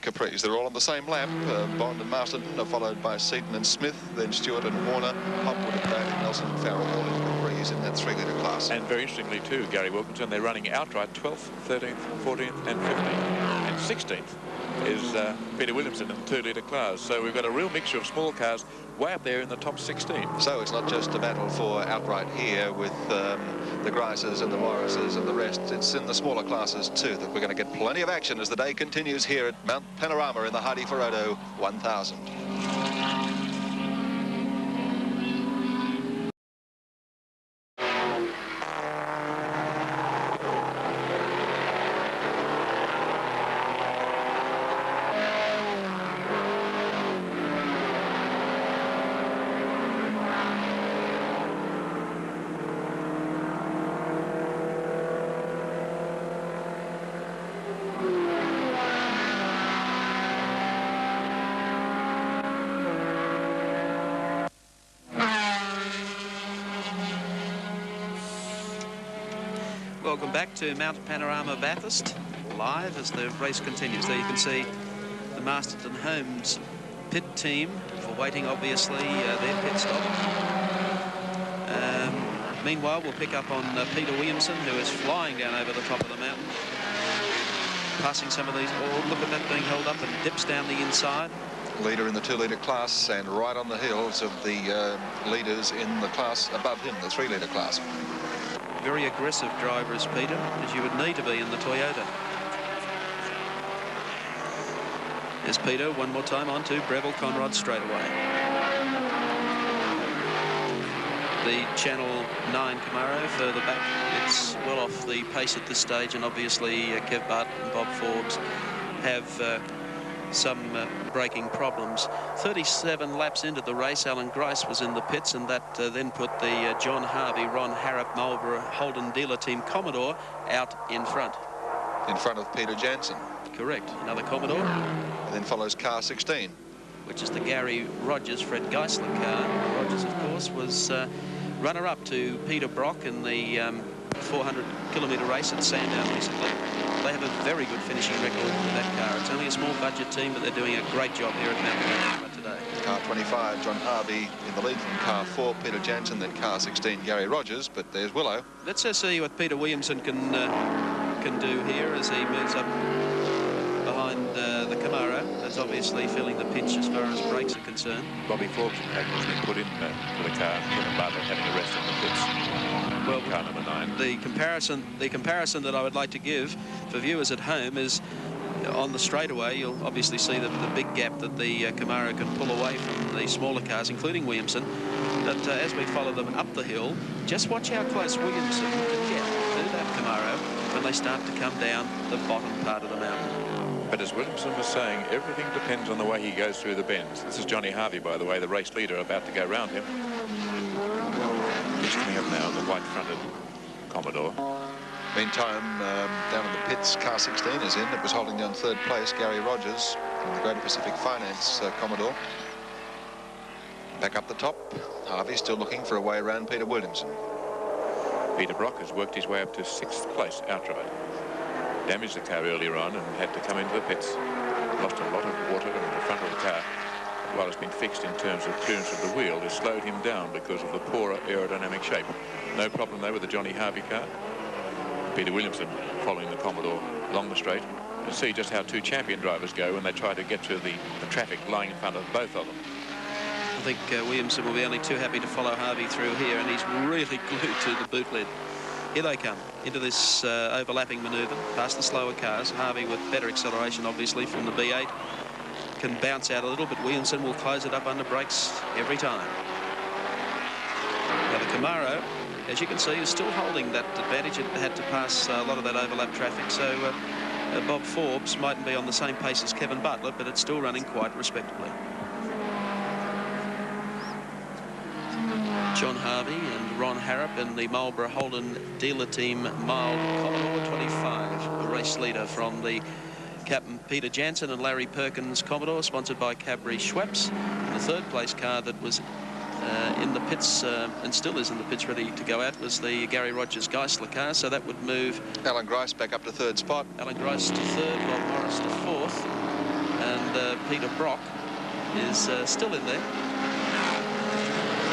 Capris. They're all on the same lap. Bond and Masterton are followed by Seaton and Smith, then Stewart and Warner, Hopwood and Bailey, Nelson and Farrell, all in Capris in that 3-litre class. And very interestingly too, Gary Wilkinson, they're running outright 12th, 13th, 14th and 15th. And 16th is Peter Williamson in the 2-litre class. So we've got a real mixture of small cars way up there in the top 16. So it's not just a battle for outright here with the Grices and the Morrises and the rest. It's in the smaller classes too that we're going to get plenty of action as the day continues here at Mount Panorama in the Hardie-Ferodo 1000. Welcome back to Mount Panorama Bathurst, live as the race continues. There you can see the Masterton Homes pit team for waiting, obviously, their pit stop. Meanwhile, we'll pick up on Peter Williamson, who is flying down over the top of the mountain, passing some of these. Oh, look at that being held up and dips down the inside. Leader in the 2-litre class and right on the heels of the leaders in the class above him, the 3-litre class. Very aggressive driver is Peter, as you would need to be in the Toyota. There's Peter one more time on to Breville Conrod straight away. The Channel 9 Camaro further back. It's well off the pace at this stage, and obviously Kev Bartlett and Bob Forbes have some braking problems. 37 laps into the race, Alan Grice was in the pits, and that then put the John Harvey, Ron Harrop, Marlborough, Holden Dealer Team Commodore out in front. In front of Peter Janson. Correct, another Commodore. And then follows car 16. Which is the Gary Rogers, Fred Geisler car. Rogers, of course, was runner-up to Peter Brock in the 400-kilometre race at Sandown recently. They have a very good finishing record with that car. It's only a small budget team, but they're doing a great job here at Mount Panorama today. Car 25, John Harvey in the lead from car 4, Peter Janson, then car 16, Gary Rogers, but there's Willow. Let's see what Peter Williamson can do here as he moves up behind the Camaro. That's obviously feeling the pinch as far as brakes are concerned. Bobby Forbes has been put in for the car, Kevin Bartlett having the rest in the pits. Well, car number 9. The comparison that I would like to give for viewers at home is on the straightaway. You'll obviously see the big gap that the Camaro can pull away from the smaller cars, including Williamson. But as we follow them up the hill, just watch how close Williamson can get to that Camaro when they start to come down the bottom part of the mountain. But as Williamson was saying, everything depends on the way he goes through the bends. This is Johnny Harvey, by the way, the race leader, about to go round him. He's coming up now, the white-fronted Commodore. Meantime, down in the pits, car 16 is in. It was holding down third place, Gary Rogers from the Greater Pacific Finance Commodore. Back up the top, Harvey still looking for a way around Peter Williamson. Peter Brock has worked his way up to 6th place outright. Damaged the car earlier on and had to come into the pits. Lost a lot of water in the front of the car. While it's been fixed in terms of clearance of the wheel, it slowed him down because of the poorer aerodynamic shape. No problem though with the Johnny Harvey car. Peter Williamson following the Commodore along the straight. To see just how two champion drivers go when they try to get through the traffic lying in front of both of them. I think Williamson will be only too happy to follow Harvey through here, and he's really glued to the boot lid. Here they come into this overlapping manoeuvre past the slower cars. Harvey, with better acceleration obviously from the B8, can bounce out a little, but Williamson will close it up under brakes every time. Now the Camaro, as you can see, is still holding that advantage. It had to pass a lot of that overlap traffic, so Bob Forbes mightn't be on the same pace as Kevin Bartlett, but it's still running quite respectably. John Harvey and Ron Harrop in the Marlborough Holden Dealer Team mild Commodore 25, a race leader from the Captain Peter Janson and Larry Perkins Commodore, sponsored by Cadbury Schweppes. And the third place car that was in the pits and still is in the pits ready to go out was the Gary Rogers Geisler car, so that would move Alan Grice back up to third spot. Alan Grice to third, Bob Morris to fourth, and Peter Brock is still in there.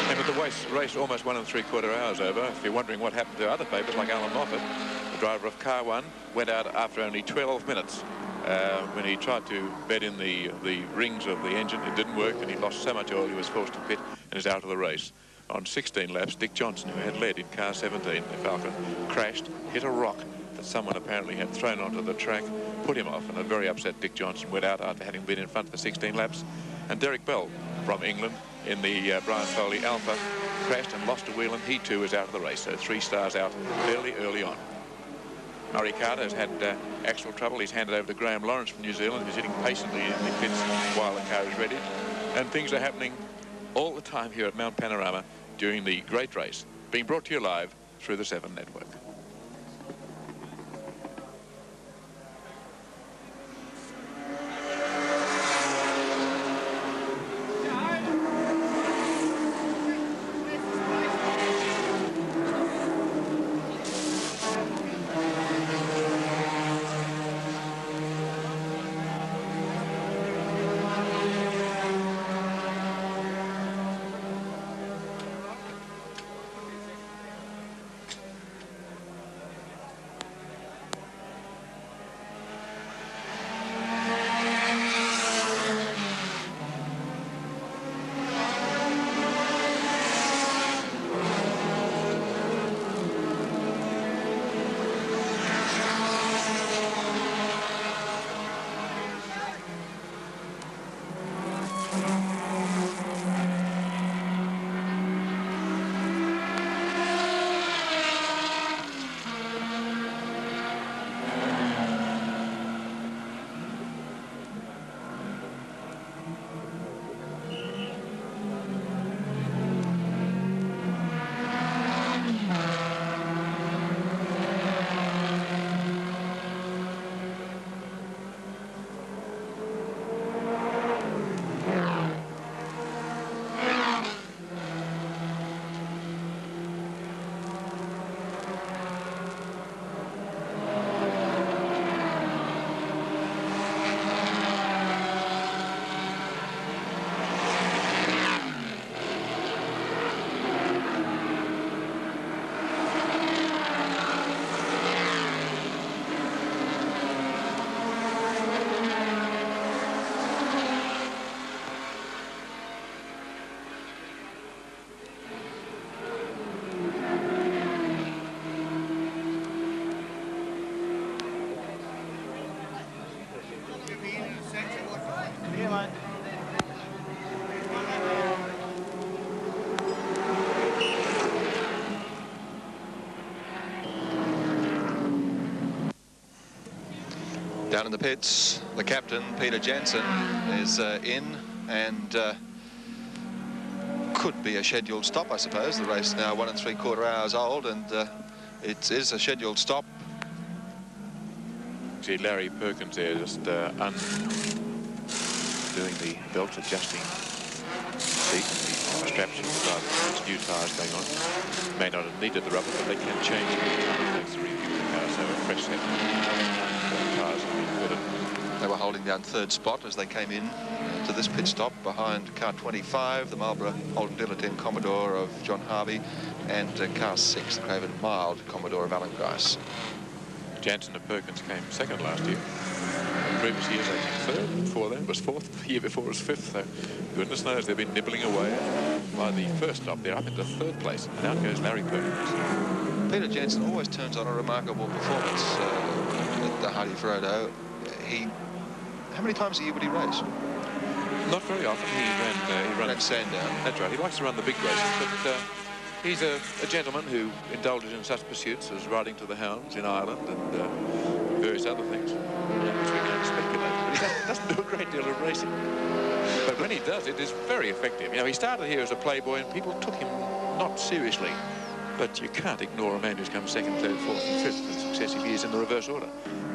And with the race almost 1 3/4 hours over, if you're wondering what happened to other favourites like Allan Moffat, the driver of car 1 went out after only 12 minutes. When he tried to bed in the rings of the engine, it didn't work, and he lost so much oil he was forced to pit and is out of the race. On 16 laps, Dick Johnson, who had led in car 17, the Falcon, crashed, hit a rock that someone apparently had thrown onto the track, put him off, and a very upset Dick Johnson went out after having been in front for 16 laps. And Derek Bell from England in the Brian Foley Alpha crashed and lost a wheel, and he too is out of the race, so 3 stars out fairly early on. Murray Carter has had actual trouble. He's handed over to Graham Lawrence from New Zealand, who's sitting patiently in the pits while the car is ready. And things are happening all the time here at Mount Panorama during the great race, being brought to you live through the 7 network. Down in the pits, the captain, Peter Janson, is in, and could be a scheduled stop, I suppose. The race now 1 3/4 hours old, and it is a scheduled stop. See Larry Perkins there just doing the belt adjusting seat, the straps of the driver. It's new tyres going on. May not have needed the rubber, but they can change it every time it takes the review of the car, so a fresh set of tyres have been fitted. They were holding down 3rd spot as they came in to this pit stop behind car 25, the Marlborough Holden Dealer Team Commodore of John Harvey, and car 6, the Craven Mild Commodore of Alan Grice. Janson and Perkins came 2nd last year. The previous years they came 3rd. Before then it was 4th. The year before it was 5th. So goodness knows they've been nibbling away. By the first stop, they're up into 3rd place. And out goes Larry Perkins. Peter Janson always turns on a remarkable performance at the Hardie-Ferodo. How many times a year would he race? Not very often. He ran Sandown. That's right. He likes to run the big races, but he's a gentleman who indulges in such pursuits as riding to the hounds in Ireland and various other things, which we can speculate. But he doesn't do a great deal of racing. But when he does, it is very effective. You know, he started here as a playboy, and people took him not seriously. But you can't ignore a man who's come 2nd, 3rd, 4th, and 5th in successive years in the reverse order.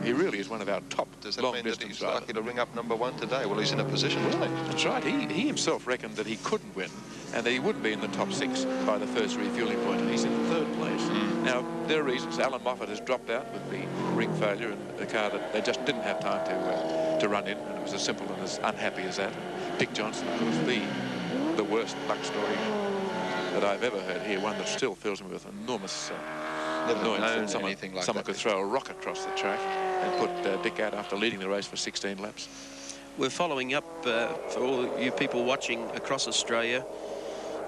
He really is one of our top long-distance riders. Likely to ring up #1 today? Well, he's in a position, isn't he? That's right. He himself reckoned that he couldn't win, and that he wouldn't be in the top 6 by the first refueling point, and he's in 3rd place. Now, there are reasons. Allan Moffat has dropped out with the ring failure and a car that they just didn't have time to run in, and it was as simple and as unhappy as that. Dick Johnson, of course, the worst luck story that I've ever heard here, one that still fills me with enormous annoyance that someone could throw a rock across the track and put Dick out after leading the race for 16 laps. We're following up for all you people watching across Australia,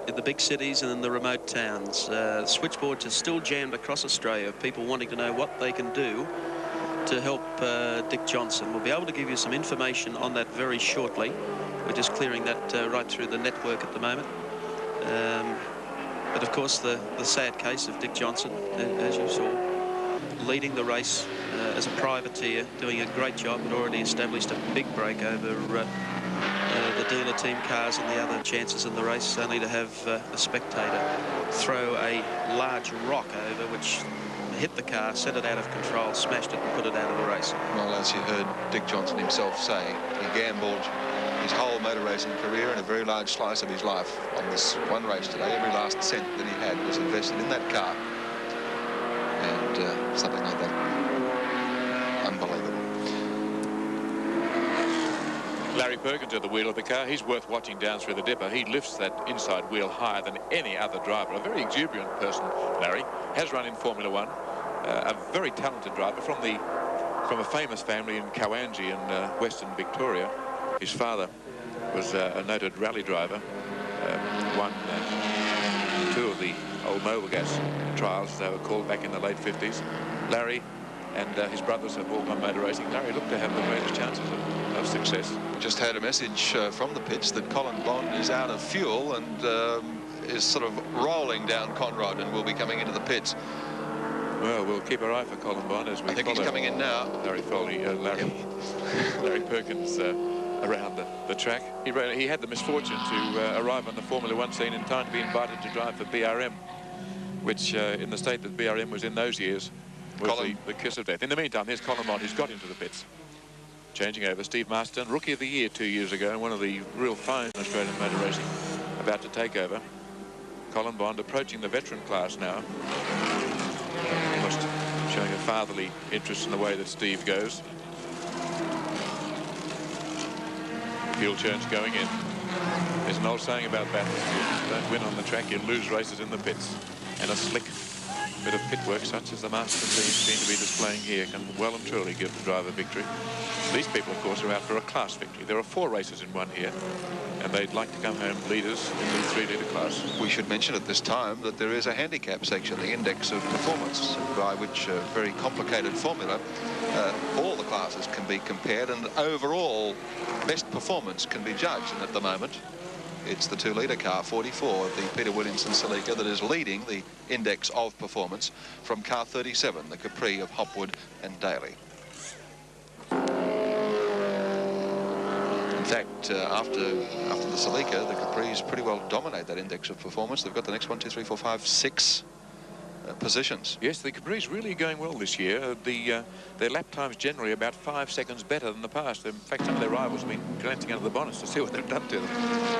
in the big cities and in the remote towns. Switchboards are still jammed across Australia, people wanting to know what they can do to help Dick Johnson. We'll be able to give you some information on that very shortly. We're just clearing that right through the network at the moment. But of course, the sad case of Dick Johnson, as you saw, leading the race as a privateer, doing a great job, had already established a big break over the dealer team cars and the other chances in the race, only to have a spectator throw a large rock over, which hit the car, sent it out of control, smashed it and put it out of the race. Well, as you heard Dick Johnson himself say, he gambled his whole motor racing career and a very large slice of his life on this one race today. Every last cent that he had was invested in that car. And something like that. Unbelievable. Larry Perkins at the wheel of the car. He's worth watching down through the dipper. He lifts that inside wheel higher than any other driver. A very exuberant person, Larry. Has run in Formula 1. A very talented driver from a famous family in Cowangi in Western Victoria. His father was a noted rally driver, won 2 of the old Noble Gas trials, as they were called, back in the late 50s. Larry and his brothers have all gone motor racing. Larry looked to have the greatest chances of success. Just had a message from the pits that Colin Bond is out of fuel and is sort of rolling down Conrod and will be coming into the pits. Well, we'll keep our eye for Colin Bond as we I think he's coming in now. Larry Perkins around the track. He had the misfortune to arrive on the Formula 1 scene in time to be invited to drive for BRM, which in the state that BRM was in those years was the kiss of death. In the meantime, here's Colin Bond, who's got into the pits. Changing over, Steve Marston, Rookie of the Year 2 years ago, and one of the real fine Australian motor racing, about to take over. Colin Bond approaching the veteran class now. Almost showing a fatherly interest in the way that Steve goes. Fuel change going in. There's an old saying about Bathurst: you don't win on the track, you lose races in the pits. And a slick bit of pit work, such as the Marston team seem to be displaying here, can well and truly give the driver victory. These people, of course, are out for a class victory. There are 4 races in one here, and they'd like to come home leaders in the 3-litre class. We should mention at this time that there is a handicap section, the index of performance, by which a very complicated formula, all the classes can be compared, and overall best performance can be judged. And at the moment, it's the 2-litre car, 44, the Peter Williamson Celica, that is leading the index of performance from car 37, the Capri of Hopwood and Daly. fact, after the Celica, the Capris pretty well dominate that index of performance. They've got the next 1, 2, 3, 4, 5, 6 positions. Yes, the Capris really going well this year. Their lap times generally about 5 seconds better than the past. In fact, some of their rivals have been glancing under the bonnets to see what they've done to them.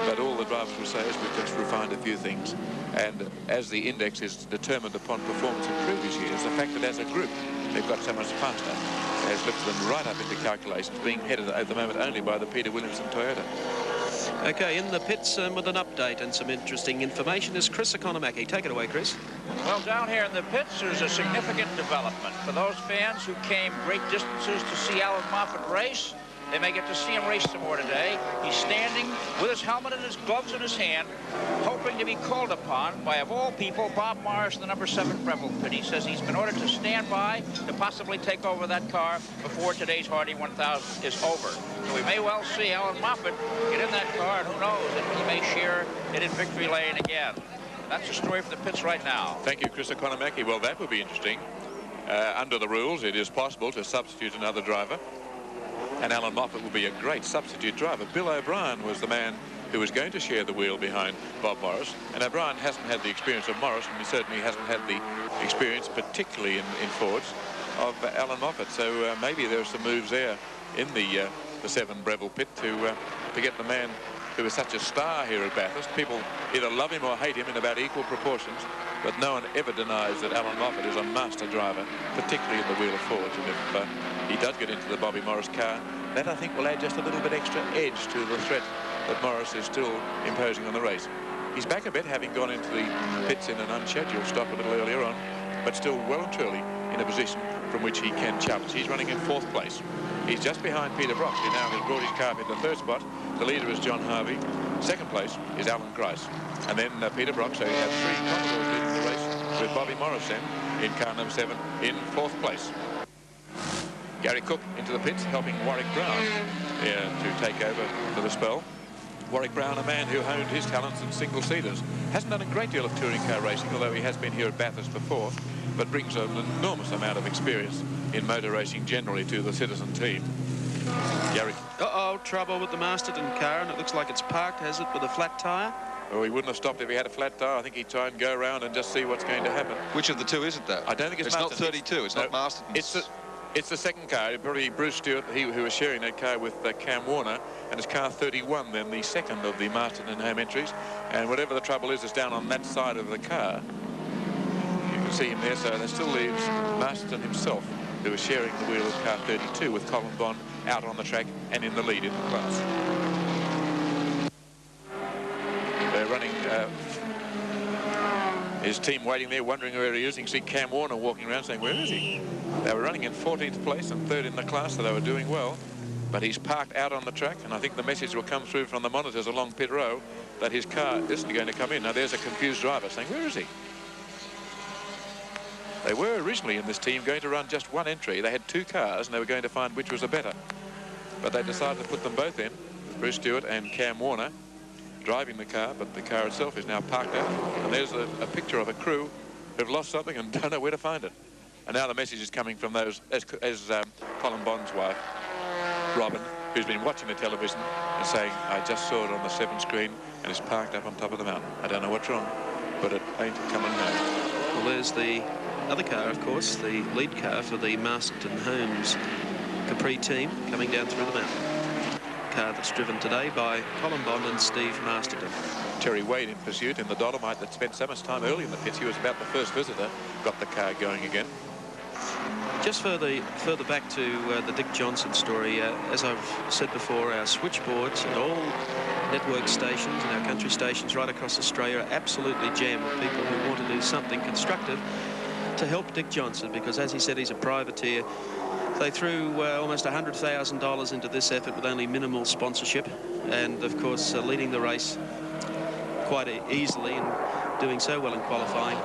But all the drivers will say is we've just refined a few things. And as the index is determined upon performance in previous years, the fact that as a group they've got so much faster has lifted them right up into calculations, being headed at the moment only by the Peter Williamson Toyota. Okay, in the pits with an update and some interesting information is Chris Economaki. Take it away, Chris. Well, down here in the pits, there's a significant development. For those fans who came great distances to see Allan Moffat race, they may get to see him race some more today. He's standing with his helmet and his gloves in his hand, hoping to be called upon by, of all people, Bob Morris, the number 7 Breville pit. He says he's been ordered to stand by to possibly take over that car before today's Hardie 1000 is over. So we may well see Allan Moffat get in that car, and who knows if he may share it in victory lane again. That's the story for the pits right now. Thank you, Chris Economaki. Well, that would be interesting. Under the rules, it is possible to substitute another driver. And Allan Moffat will be a great substitute driver. Bill O'Brien was the man who was going to share the wheel behind Bob Morris. And O'Brien hasn't had the experience of Morris, and he certainly hasn't had the experience, particularly in Fords, of Allan Moffat. So maybe there are some moves there in the 7 Breville pit to get the man who is such a star here at Bathurst. People either love him or hate him in about equal proportions, but no one ever denies that Allan Moffat is a master driver, particularly in the wheel of Fords. And if he does get into the Bobby Morris car, that I think will add just a little bit extra edge to the threat that Morris is still imposing on the race. He's back a bit, having gone into the pits in an unscheduled stop a little earlier on, but still well and truly in a position from which he can challenge. He's running in 4th place. He's just behind Peter Brock, who now has brought his car into 3rd spot. The leader is John Harvey. 2nd place is Alan Grice. And then Peter Brock, so he has 3 Commodores leading the race, with Bobby Morris then in car number 7 in 4th place. Gary Cook into the pits, helping Warwick Brown to take over for the spell. Warwick Brown, a man who honed his talents in single-seaters. Hasn't done a great deal of touring car racing, although he has been here at Bathurst before, but brings an enormous amount of experience in motor racing generally to the Citizen team. Gary. Uh-oh, trouble with the Masterton car, and it looks like it's parked, has it, with a flat tyre? Oh, he wouldn't have stopped if he had a flat tyre. I think he'd try and go around and just see what's going to happen. Which of the two is it, though? I don't think it's Masterton. Not 32, it's not Masterton. It's the 2nd car, probably Bruce Stewart, who was sharing that car with Cam Warner, and it's car 31, then the 2nd of the Masterton home entries. And whatever the trouble is down on that side of the car. You can see him there, so that still leaves Masterton himself, who is sharing the wheel of car 32 with Colin Bond out on the track and in the lead in the class. They're running his team waiting there, wondering where he is. You can see Cam Warner walking around saying, where is he? They were running in 14th place and 3rd in the class, so they were doing well. But he's parked out on the track, and I think the message will come through from the monitors along pit row that his car isn't going to come in. Now, there's a confused driver saying, where is he? They were originally in this team going to run just 1 entry. They had 2 cars, and they were going to find which was the better. But they decided to put them both in, Bruce Stewart and Cam Warner, driving the car, but the car itself is now parked out. And there's a picture of a crew who've lost something and don't know where to find it. And now the message is coming from those, as Colin Bond's wife, Robin, who's been watching the television and saying, I just saw it on the 7 screen and it's parked up on top of the mountain. I don't know what's wrong, but it ain't coming home. Well, there's the other car, of course, the lead car for the Masterton Homes Capri team coming down through the mountain. Car that's driven today by Colin Bond and Steve Masterton. Terry Wade in pursuit in the Dolomite that spent so much time early in the pits. He was about the first visitor, got the car going again. Just further back to the Dick Johnson story, as I've said before, our switchboards and all network stations and our country stations right across Australia are absolutely jammed with people who want to do something constructive to help Dick Johnson, because as he said, he's a privateer. They threw almost $100,000 into this effort with only minimal sponsorship, and of course leading the race quite easily and doing so well in qualifying.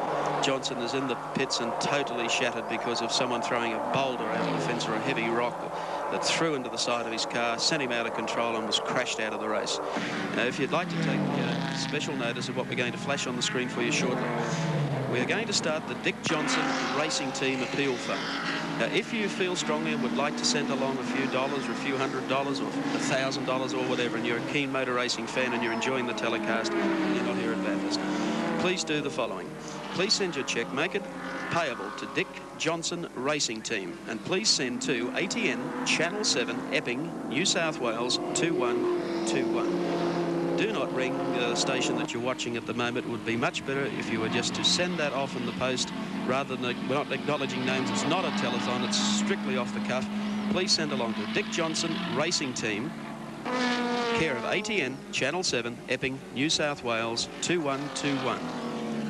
Johnson is in the pits and totally shattered because of someone throwing a boulder out of the fence or a heavy rock that threw into the side of his car, sent him out of control and was crashed out of the race. Now, if you'd like to take special notice of what we're going to flash on the screen for you shortly, we're going to start the Dick Johnson Racing Team Appeal Fund. Now, if you feel strongly and would like to send along a few dollars or a few $100 or $1,000 or whatever, and you're a keen motor racing fan and you're enjoying the telecast and you're not here at Bathurst, please do the following. Please send your cheque, make it payable to Dick Johnson Racing Team, and please send to ATN Channel 7, Epping, New South Wales 2121. Do not ring the station that you're watching at the moment. It would be much better if you were just to send that off in the post rather than, we're not acknowledging names. It's not a telethon, it's strictly off the cuff. Please send along to Dick Johnson Racing Team, care of ATN Channel 7, Epping, New South Wales 2121.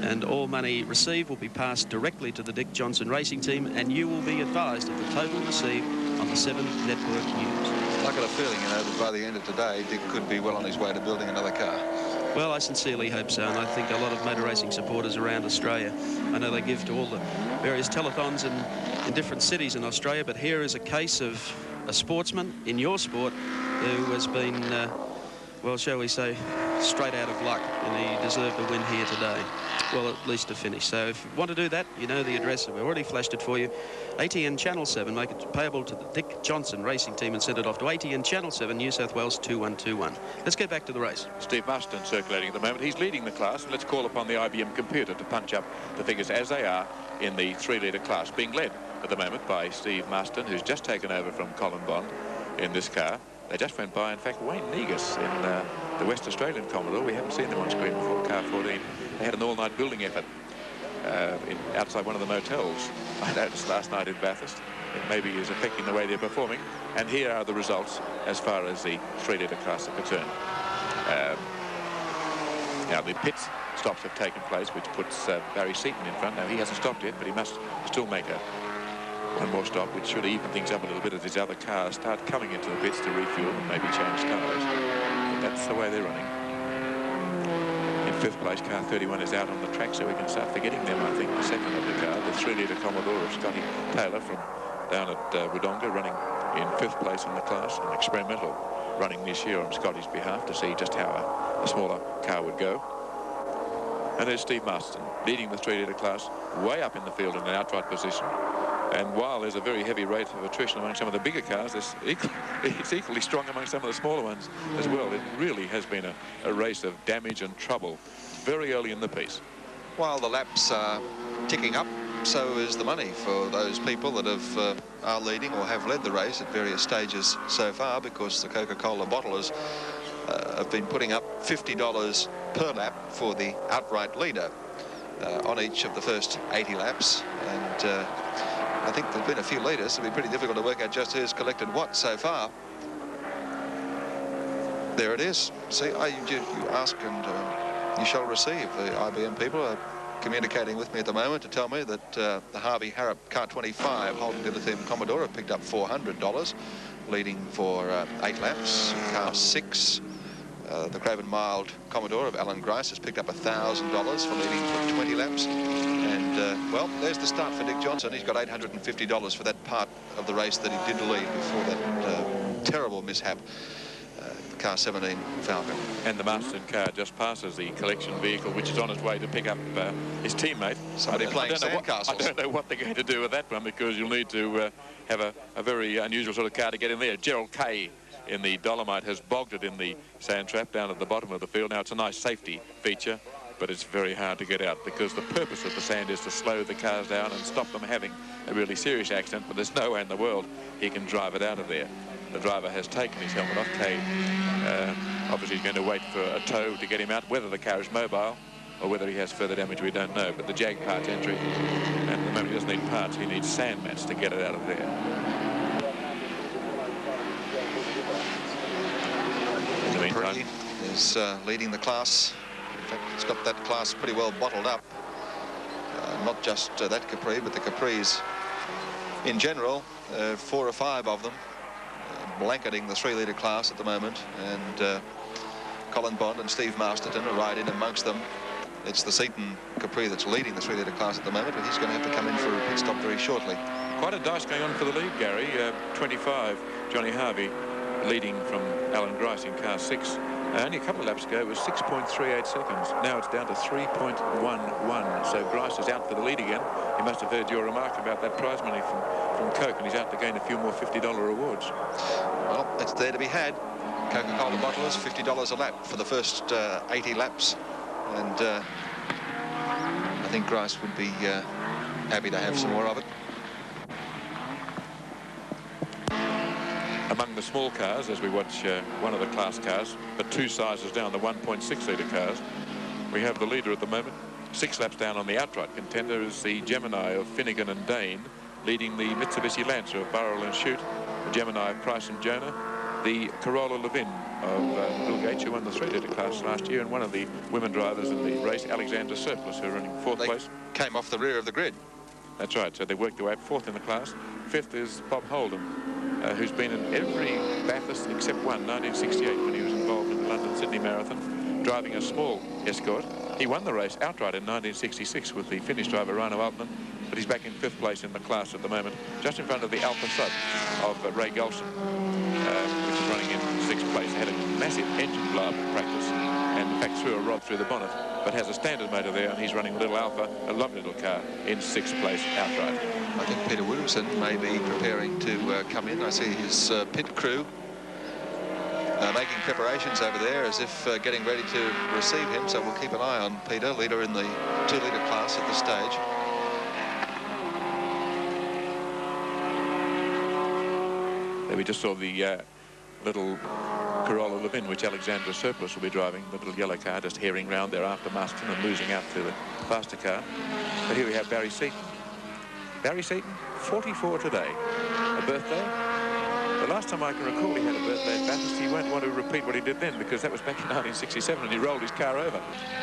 And all money received will be passed directly to the Dick Johnson Racing Team, and you will be advised of the total received on the 7 Network News. I got a feeling, you know, that by the end of today, Dick could be well on his way to building another car. Well, I sincerely hope so, and I think a lot of motor racing supporters around Australia, I know they give to all the various telethons in different cities in Australia, but here is a case of a sportsman in your sport who has been, well, shall we say, straight out of luck, and he deserved a win here today. Well, at least a finish. So if you want to do that, you know the address. We've already flashed it for you. ATN Channel 7, make it payable to the Dick Johnson Racing Team and send it off to ATN Channel 7, New South Wales 2121. Let's get back to the race. Steve Marston circulating at the moment. He's leading the class. Let's call upon the IBM computer to punch up the figures as they are in the 3-litre class, being led at the moment by Steve Marston, who's just taken over from Colin Bond in this car. They just went by, in fact, Wayne Negus in the West Australian Commodore. We haven't seen them on screen before, car 14. They had an all-night building effort outside one of the motels, I noticed last night in Bathurst. It maybe is affecting the way they're performing. And here are the results as far as the 3-litre class are concerned. Now, the pit stops have taken place, which puts Barry Seaton in front. Now, he hasn't stopped yet, but he must still make one more stop, which should even things up a little bit as his other cars start coming into the pits to refuel and maybe change tyres. But that's the way they're running. In 5th place, car 31 is out on the track, so we can start forgetting them, I think, the second of the car, the 3-litre Commodore of Scotty Taylor from down at Wodonga, running in 5th place in the class, an experimental running this year on Scotty's behalf to see just how a smaller car would go. And there's Steve Marston leading the 3-litre class way up in the field in an outright position. And while there's a very heavy rate of attrition among some of the bigger cars, it's equally strong among some of the smaller ones as well. It really has been a race of damage and trouble very early in the piece. While the laps are ticking up, so is the money for those people that are leading or have led the race at various stages so far, because the Coca-Cola bottlers have been putting up $50 per lap for the outright leader on each of the first 80 laps. And I think there've been a few leaders. It'll be pretty difficult to work out just who's collected what so far. There it is. See, you ask and you shall receive. The IBM people are communicating with me at the moment to tell me that the Harvey Harrop car 25 Holden Dealer Team Commodore have picked up $400, leading for 8 laps. Car 6, the Craven Mild Commodore of Alan Grice has picked up $1,000 for leading for 20 laps. And, well, there's the start for Dick Johnson. He's got $850 for that part of the race that he did lead before that terrible mishap. Car 17 Falcon. And the Marston car just passes the collection vehicle, which is on its way to pick up his teammate. Somebody playing sandcastles. I don't know what they're going to do with that one, because you'll need to have a very unusual sort of car to get in there. Gerald Kay in the Dolomite has bogged it in the sand trap down at the bottom of the field. Now, it's a nice safety feature, but it's very hard to get out, because the purpose of the sand is to slow the cars down and stop them having a really serious accident, but there's no way in the world he can drive it out of there. The driver has taken his helmet off. Kay obviously he's going to wait for a tow to get him out. Whether the car is mobile or whether he has further damage, we don't know. But the Jag parts entry, and at the moment he doesn't need parts, he needs sand mats to get it out of there. In the meantime, is leading the class. In fact, it's got that class pretty well bottled up. Not just that Capri, but the Capris in general. 4 or 5 of them blanketing the 3-litre class at the moment, and Colin Bond and Steve Masterton are right in amongst them. It's the Seaton Capri that's leading the 3-litre class at the moment, but he's going to have to come in for a pit stop very shortly. Quite a dice going on for the lead, Gary. 25, Johnny Harvey leading from Alan Grice in car 6. Only a couple of laps ago, it was 6.38 seconds. Now it's down to 3.11. So Grice is out for the lead again. He must have heard your remark about that prize money from Coke, and he's out to gain a few more $50 rewards. Well, it's there to be had. Coca-Cola bottlers, $50 a lap for the first 80 laps. And I think Grice would be happy to have some more of it. Among the small cars, as we watch one of the class cars, but 2 sizes down, the 1.6-litre cars, we have the leader at the moment. 6 laps down on the outright contender is the Gemini of Finnegan and Dane, leading the Mitsubishi Lancer of Burrell and Shute, the Gemini of Price and Jonah, the Corolla Levin of Bill Gates, who won the 3-litre class last year, and one of the women drivers in the race, Alexander Surplus, who are running 4th place. Came off the rear of the grid. That's right, so they worked their way up 4th in the class. 5th is Bob Holden, who's been in every Bathurst except one, 1968, when he was involved in the London-Sydney Marathon, driving a small Escort. He won the race outright in 1966 with the Finnish driver Raino Altman, but he's back in 5th place in the class at the moment, just in front of the Alpha Sub of Ray Gulson, which is running in 6th place. They had a massive engine blow-up in practice, and in fact threw a rod through the bonnet, but has a standard motor there, and he's running Little Alpha, a lovely little car, in 6th place outright. I think Peter Williamson may be preparing to come in. I see his pit crew making preparations over there as if getting ready to receive him, so we'll keep an eye on Peter, leader in the 2-litre class at this stage. There we just saw the little Corolla Levin, which Alexandra Surplus will be driving, the little yellow car, just herring round there after Marston and losing out to the faster car. But here we have Barry Seaton. Barry Seaton, 44 today. A birthday. The last time I can recall he had a birthday at Bathurst, he won't want to repeat what he did then, because that was back in 1967 and he rolled his car over,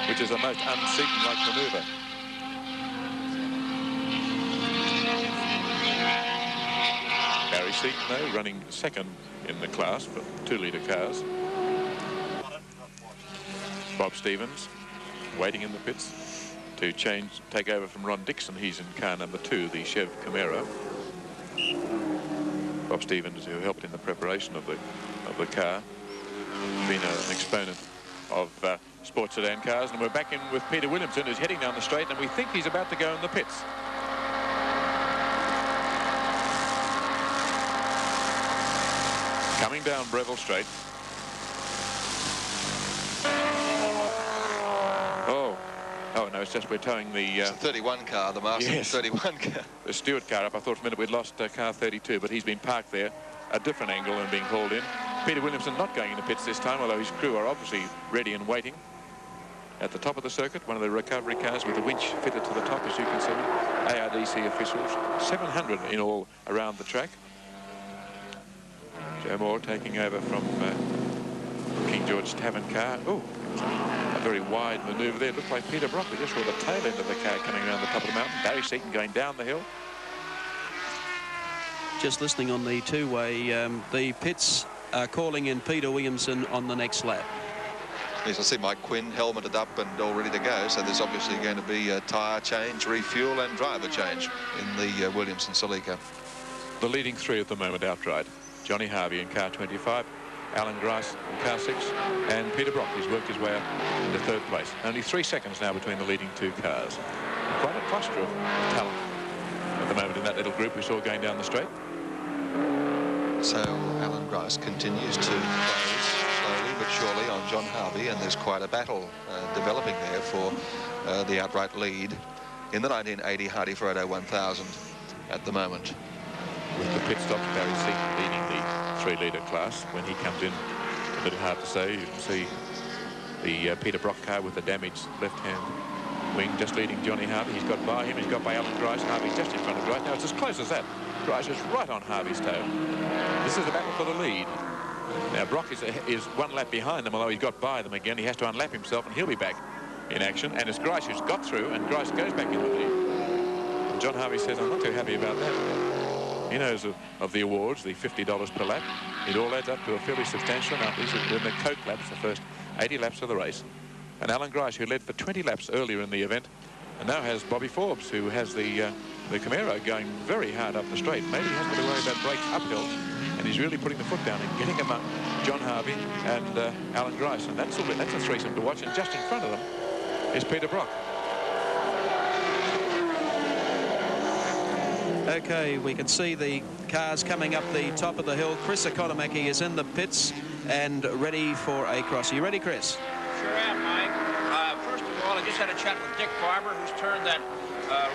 which is a most un-Seaton-like manoeuvre. Barry Seaton, though, running 2nd in the class for 2-litre cars. Bob Stevens waiting in the pits to take over from Ron Dixon. He's in car number 2, the Chev Camaro. Bob Stevens, who helped in the preparation of the car, been an exponent of sports sedan cars. And we're back in with Peter Williamson, who's heading down the straight, and we think he's about to go in the pits. Coming down Breville Straight. Oh, no, it's just we're towing the... It's a 31 car, the Marston, yes. 31 car. The Stewart car up. I thought for a minute we'd lost car 32, but he's been parked there, a different angle and being hauled in. Peter Williamson not going in the pits this time, although his crew are obviously ready and waiting. At the top of the circuit, one of the recovery cars with a winch fitted to the top, as you can see. ARDC officials, 700 in all around the track. Joe Moore taking over from King George Tavern car. Oh, a very wide manoeuvre there. It looked like Peter Brock. We just saw the tail end of the car coming around the top of the mountain. Barry Seaton going down the hill. Just listening on the two-way, the pits are calling in Peter Williamson on the next lap. Yes, I see Mike Quinn helmeted up and all ready to go, so there's obviously going to be a tyre change, refuel and driver change in the Williamson Celica. The leading 3 at the moment outright. Johnny Harvey in car 25, Alan Grice in car 6, and Peter Brock, who's worked his way up into 3rd place. Only 3 seconds now between the leading 2 cars. Quite a cluster of talent at the moment in that little group we saw going down the straight. So Alan Grice continues to close slowly but surely on John Harvey, and there's quite a battle developing there for the outright lead in the 1980 Hardie-Ferodo 1000 at the moment. With the pit stops, Barry Seaton leading the 3-litre class. When he comes in, a little hard to say. You can see the Peter Brock car with the damaged left-hand wing just leading Johnny Harvey. He's got by him. He's got by Alan Grice. Harvey just in front of Grice. Now it's as close as that. Grice is right on Harvey's tail. This is a battle for the lead. Now Brock is 1 lap behind them, although he's got by them again. He has to unlap himself, and he'll be back in action. And it's Grice who's got through, and Grice goes back in the lead. And John Harvey says, I'm not too happy about that. He knows of the awards, the $50 per lap. It all adds up to a fairly substantial amount. These are in the Coke laps, the first 80 laps of the race. And Alan Grice, who led for 20 laps earlier in the event, and now has Bobby Forbes, who has the Camaro going very hard up the straight. Maybe he hasn't got to worry about brakes uphill, and he's really putting the foot down and getting among John Harvey and Alan Grice, and that's a threesome to watch. And just in front of them is Peter Brock. Okay, we can see the cars coming up the top of the hill. Chris Economaki is in the pits and ready for a cross. Are you ready, Chris? Sure am, Mike. First of all, I just had a chat with Dick Barber, who's turned that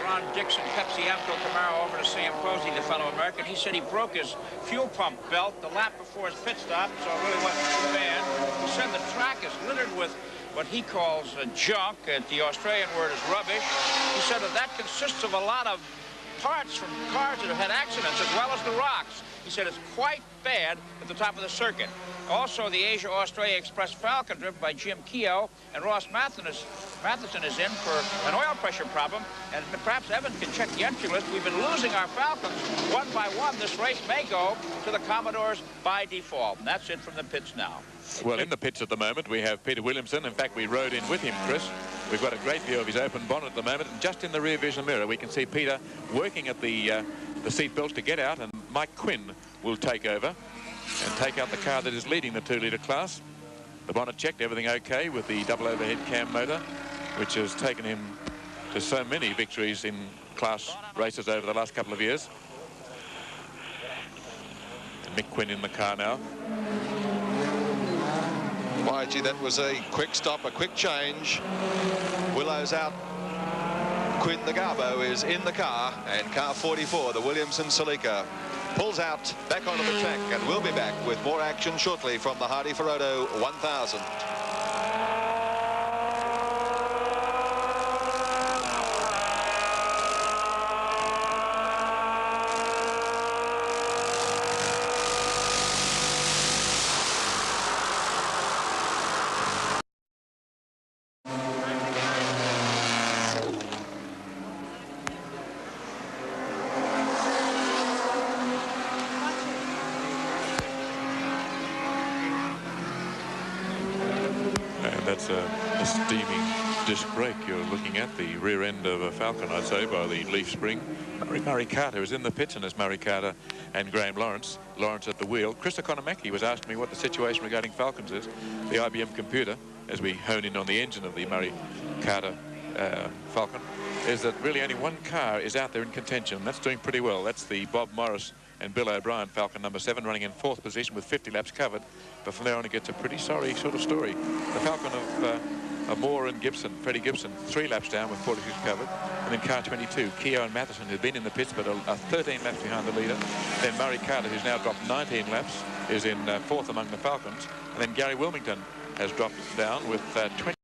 Ron Dixon Pepsi Amco Camaro over to Sam Posey, the fellow American. He said he broke his fuel pump belt the lap before his pit stop, so it really wasn't too bad. He said the track is littered with what he calls junk. The Australian word is rubbish. He said that consists of a lot of parts from cars that have had accidents, as well as the rocks. He said it's quite bad at the top of the circuit. Also, the Asia-Australia Express Falcon, driven by Jim Keogh, and Ross Matheson is in for an oil pressure problem. And perhaps Evan can check the entry list. We've been losing our Falcons one by one. This race may go to the Commodores by default. And that's it from the pits now. Well, in the pits at the moment, we have Peter Williamson. In fact, we rode in with him, Chris. We've got a great view of his open bonnet at the moment, and just in the rear vision mirror, we can see Peter working at the seat belts to get out, and Mike Quinn will take over and take out the car that is leading the 2-litre class. The bonnet checked, everything okay with the double overhead cam motor, which has taken him to so many victories in class races over the last couple of years. And Mick Quinn in the car now. Why, gee, that was a quick stop, a quick change. Willow's out. Quinn the Garbo is in the car, and car 44, the Williamson Celica, pulls out back onto the track, and we'll be back with more action shortly from the Hardie-Ferodo 1000. That's a steaming disc brake you're looking at, the rear end of a Falcon, I'd say, by the leaf spring. Murray Carter is in the pits, and it's Murray Carter and Graham Lawrence at the wheel. Chris Economaki was asking me what the situation regarding Falcons is. The IBM computer, as we hone in on the engine of the Murray Carter Falcon, is that really only one car is out there in contention, and that's doing pretty well. That's the Bob Morris and Bill O'Brien Falcon number 7, running in 4th position with 50 laps covered. But from there on, it gets a pretty sorry sort of story. The Falcon of Moore and Gibson, Freddie Gibson, 3 laps down with 46 covered. And then car 22, Keogh and Matheson, who've been in the pits but are 13 laps behind the leader. Then Murray Carter, who's now dropped 19 laps, is in 4th among the Falcons. And then Gary Wilmington has dropped down with 20.